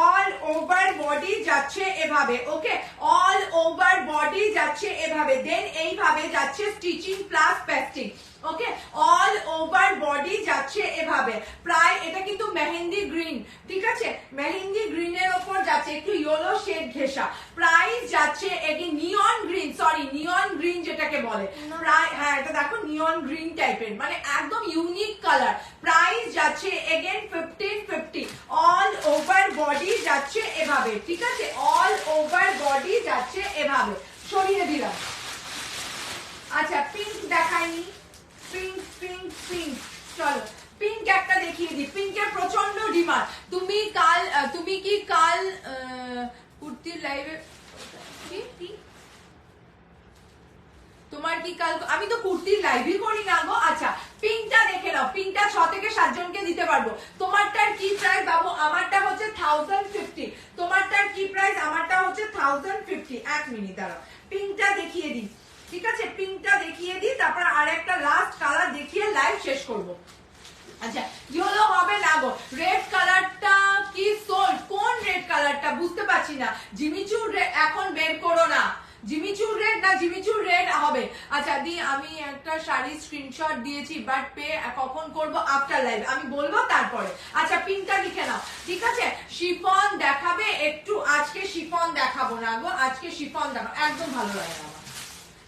A: অল ওভার বডি যাচ্ছে এভাবে, ওকে? অল ওভার বডি যাচ্ছে এভাবে, দেন এইভাবে যাচ্ছে স্টিচিং প্লাস পেস্টিং, ওকে? অল ওভার বডি যাচ্ছে এভাবে। প্রায় এটা কিন্তু মেহেন্দি গ্রিন, ঠিক আছে? মেহেন্দি গ্রিনের ওপর যাচ্ছে একটু ইয়েলো শেড ঘেঁষা। প্রাইস যাচ্ছে এটি নিয়ন গ্রিন, সরি নিয়ন গ্রিন যেটাকে বলে, প্রায় হ্যাঁ এটা দেখো নিয়ন গ্রিন টাইপের, মানে একদম ইউনিক কালার। প্রাইস যাচ্ছে এগেন 1550, অল ওভার বডি যাচ্ছে এভাবে, ঠিক আছে? অল ওভার বডি যাচ্ছে এভাবে, সরিয়ে দিলাম। আচ্ছা পিঙ্ক দেখাইনি, পিঙ্ক পিঙ্ক পিঙ্ক, চলো পিঙ্ক একটা দেখিয়ে দিই। পিঙ্কের প্রচন্ড ডিমান্ড। তুমি কি কাল কুর্তির লাইভে তোমার কি কাল আমি তো কুর্তির লাইভই করি না গো। আচ্ছা পিঙ্কটা দেখে নাও, পিঙ্কটা 6 থেকে 7 জনকে দিতে পারবো। তোমারটার কি প্রাইস বাবু? আমারটা হচ্ছে 1050। তোমারটার কি প্রাইস? আমারটা হচ্ছে 1050। 1 মিনিট দাঁড়াও, পিঙ্কটা দেখিয়ে দিই, ঠিক আছে? পিঙ্কটা দেখিয়ে দিই, তারপর আর একটা লাস্ট কালার দেখিয়ে লাইভ শেষ করব। আচ্ছা ইয়েলো হবে না গো। রেড কালারটা কি সোল্ড? কোন রেড কালারটা বুঝতে পারছি না। জিমিচুর এখন বের করো না। জিমিচুর রেড না, জিমিচুর রেড হবে। আচ্ছা দি আমি একটা শাড়ি স্ক্রিনশট দিয়েছি, বাট পে কখন করব? আফটার লাইভ আমি বলবো তারপরে। আচ্ছা পিঙ্কটা লিখে নাও, ঠিক আছে? শিফন দেখাবে একটু, আজকে শিফন দেখাবো না গো, আজকে শিফন দেখাবো একদম ভালো লাগে না আমার,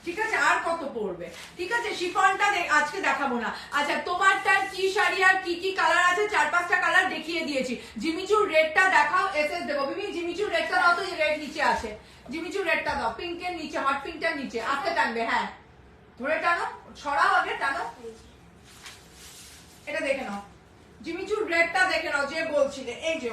A: ঠিক আছে? আর কত পড়বে, ঠিক আছে? শিফনটা আজকে দেখাবো না। আচ্ছা তোমারটার কি শাড়ি আর কি কি কালার আছে? 4-5টা কালার দেখিয়ে দিয়েছি। জিমিচুর রেডটা দেখাও, এসএস দেবো। বিমি জিমিচুর রেডটা দাও তো, রেড নিচে আছে। জিমিচুর রেডটা দাও, পিঙ্কের নিচে, হট পিঙ্কটার নিচে। আস্তে টানবে, হ্যাঁ ধরে টানো, ছড়াও আগে, টানো। এটা দেখে নাও, জিমিচুর রেডটা দেখে নাও যে বলছিলে। এই যে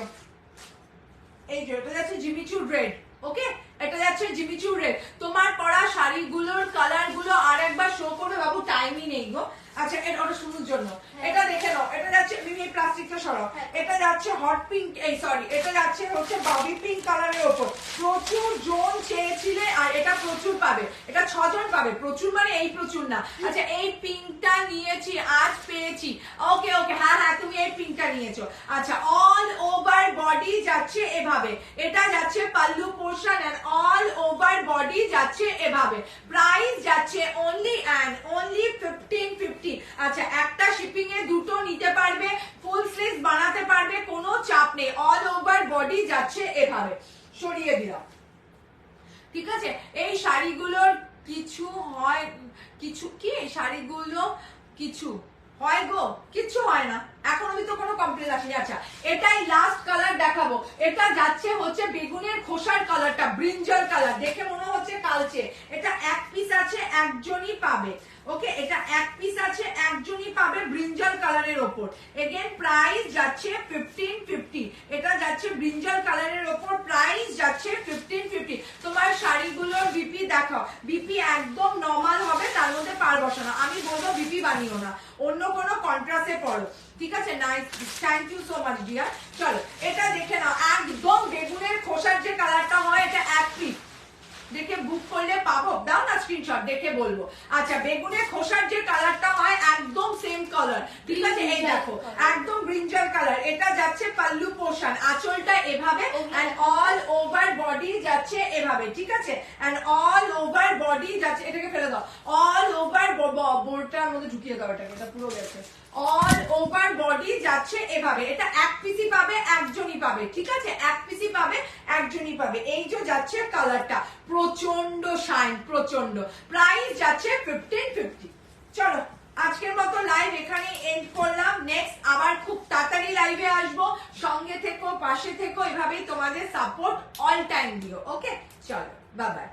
A: এটা যাচ্ছে জিমিচুর রেড, ওকে? এটা যাচ্ছে জিমিচুর রেড। তোমার পরা শাড়িগুলোর কালার গুলো আর একবার শো করবে বাবু, টাইমই নেই গো। আচ্ছা এটা ওটা শুরুর জন্য এটা দেখে নাও। এটা যাচ্ছে মিমি প্লাস্টিকটা সরাও। এটা যাচ্ছে হট পিঙ্ক, এই সরি এটা যাচ্ছে হচ্ছে বাবি পিঙ্ক কালারের ওপর। প্রচুর জন চেয়েছিলে আর এটা প্রচুর পাবে, এটা 6 জন পাবে। প্রচুর মানে এই প্রচুর না। আচ্ছা এই পিঙ্কটা নিয়েছি, আজ পেয়েছি। ওকে ওকে, হ্যাঁ হ্যাঁ তুমি এই পিঙ্কটা নিয়েছো। আচ্ছা অল ওভার বডি যাচ্ছে এভাবে, এটা যাচ্ছে pallu portion and all over body যাচ্ছে এভাবে। প্রাইস যাচ্ছে অনলি এন্ড অনলি 1550। আচ্ছা একটা শিপিং এ দুটো নিতে পারবে, ফুল স্লিভস বানাতে পারবে, কোনো চাপ নেই। অল ওভার বডি যাচ্ছে এভাবে। সরিয়ে দিলাম, ঠিক আছে? এই শাড়িগুলোর কিছু হয়, কিছু কি এই শাড়িগুলো কিছু হয় গো? কিছু হয় না, এখন অব্দি তো কোনো কমপ্লেন আসেনি। আচ্ছা এটাই লাস্ট কালার দেখাবো। এটা যাচ্ছে হচ্ছে বেগুনের খোসার কালারটা, ব্রিঞ্জাল কালার, দেখে মনে হচ্ছে কালচে। এটা এক পিস আছে, একজনই পাবে, ওকে? এটা এক পিস আছে, একজনই পাবে, ব্রিঞ্জাল কালারের ওপর। এগেন প্রাইস যাচ্ছে 1550। এটা যাচ্ছে ব্রিঞ্জাল কালারের ওপর, প্রাইস যাচ্ছে 1550। তোমার শাড়িগুলোর বিপি দেখাও। বিপি একদম নরমাল হবে, তার মধ্যে পার বসানো। আমি বলবো বিপি বানিও না, অন্য কোনো কন্ট্রাস্টে পড়ো, ঠিক আছে? Nice, thank you so much dear. চলো এটা দেখে নাও, একদম বেগুনের খোসার যে কালারটা হয়, এটা এক পিস। দেখে বুক করলে পাবো, দাও না স্ক্রিনশট, দেখে বলবো। আচ্ছা বেগুনের খোসার যে কালারটা হয় একদম সেম কালার, ঠিক আছে? এই দেখো একদম ব্রিঞ্জাল কালার। এটা যাচ্ছে পাল্লু পোর্শন, আঁচলটা এভাবে এন্ড অল ওভার বডি যাচ্ছে এভাবে, ঠিক আছে? এন্ড অল ওভার বডি যাচ্ছে, এটাকে ফেলে দাও। অল ওভার বোর্ডটার মধ্যে ঢুকিয়ে দাও এটাকে, এটা পুরো গেছে। অল ওভার বডি যাচ্ছে এভাবে। এটা এক পিসই পাবে, একজনই পাবে, ঠিক আছে? এক পিসই পাবে, একজনই পাবে। এই যে যাচ্ছে কালারটা, প্রচন্ড শাইন, প্রচন্ড। প্রাইস যাচ্ছে 1550। চলো আজকের মতো লাইভ এখানে এন্ড করলাম। নেক্সট আবার খুব তাড়াতাড়ি লাইভে আসবো। সঙ্গে থেকো, পাশে থেকো, এভাবেই তোমাদের সাপোর্ট অল টাইম দিও, ওকে? চলো বাই বাই।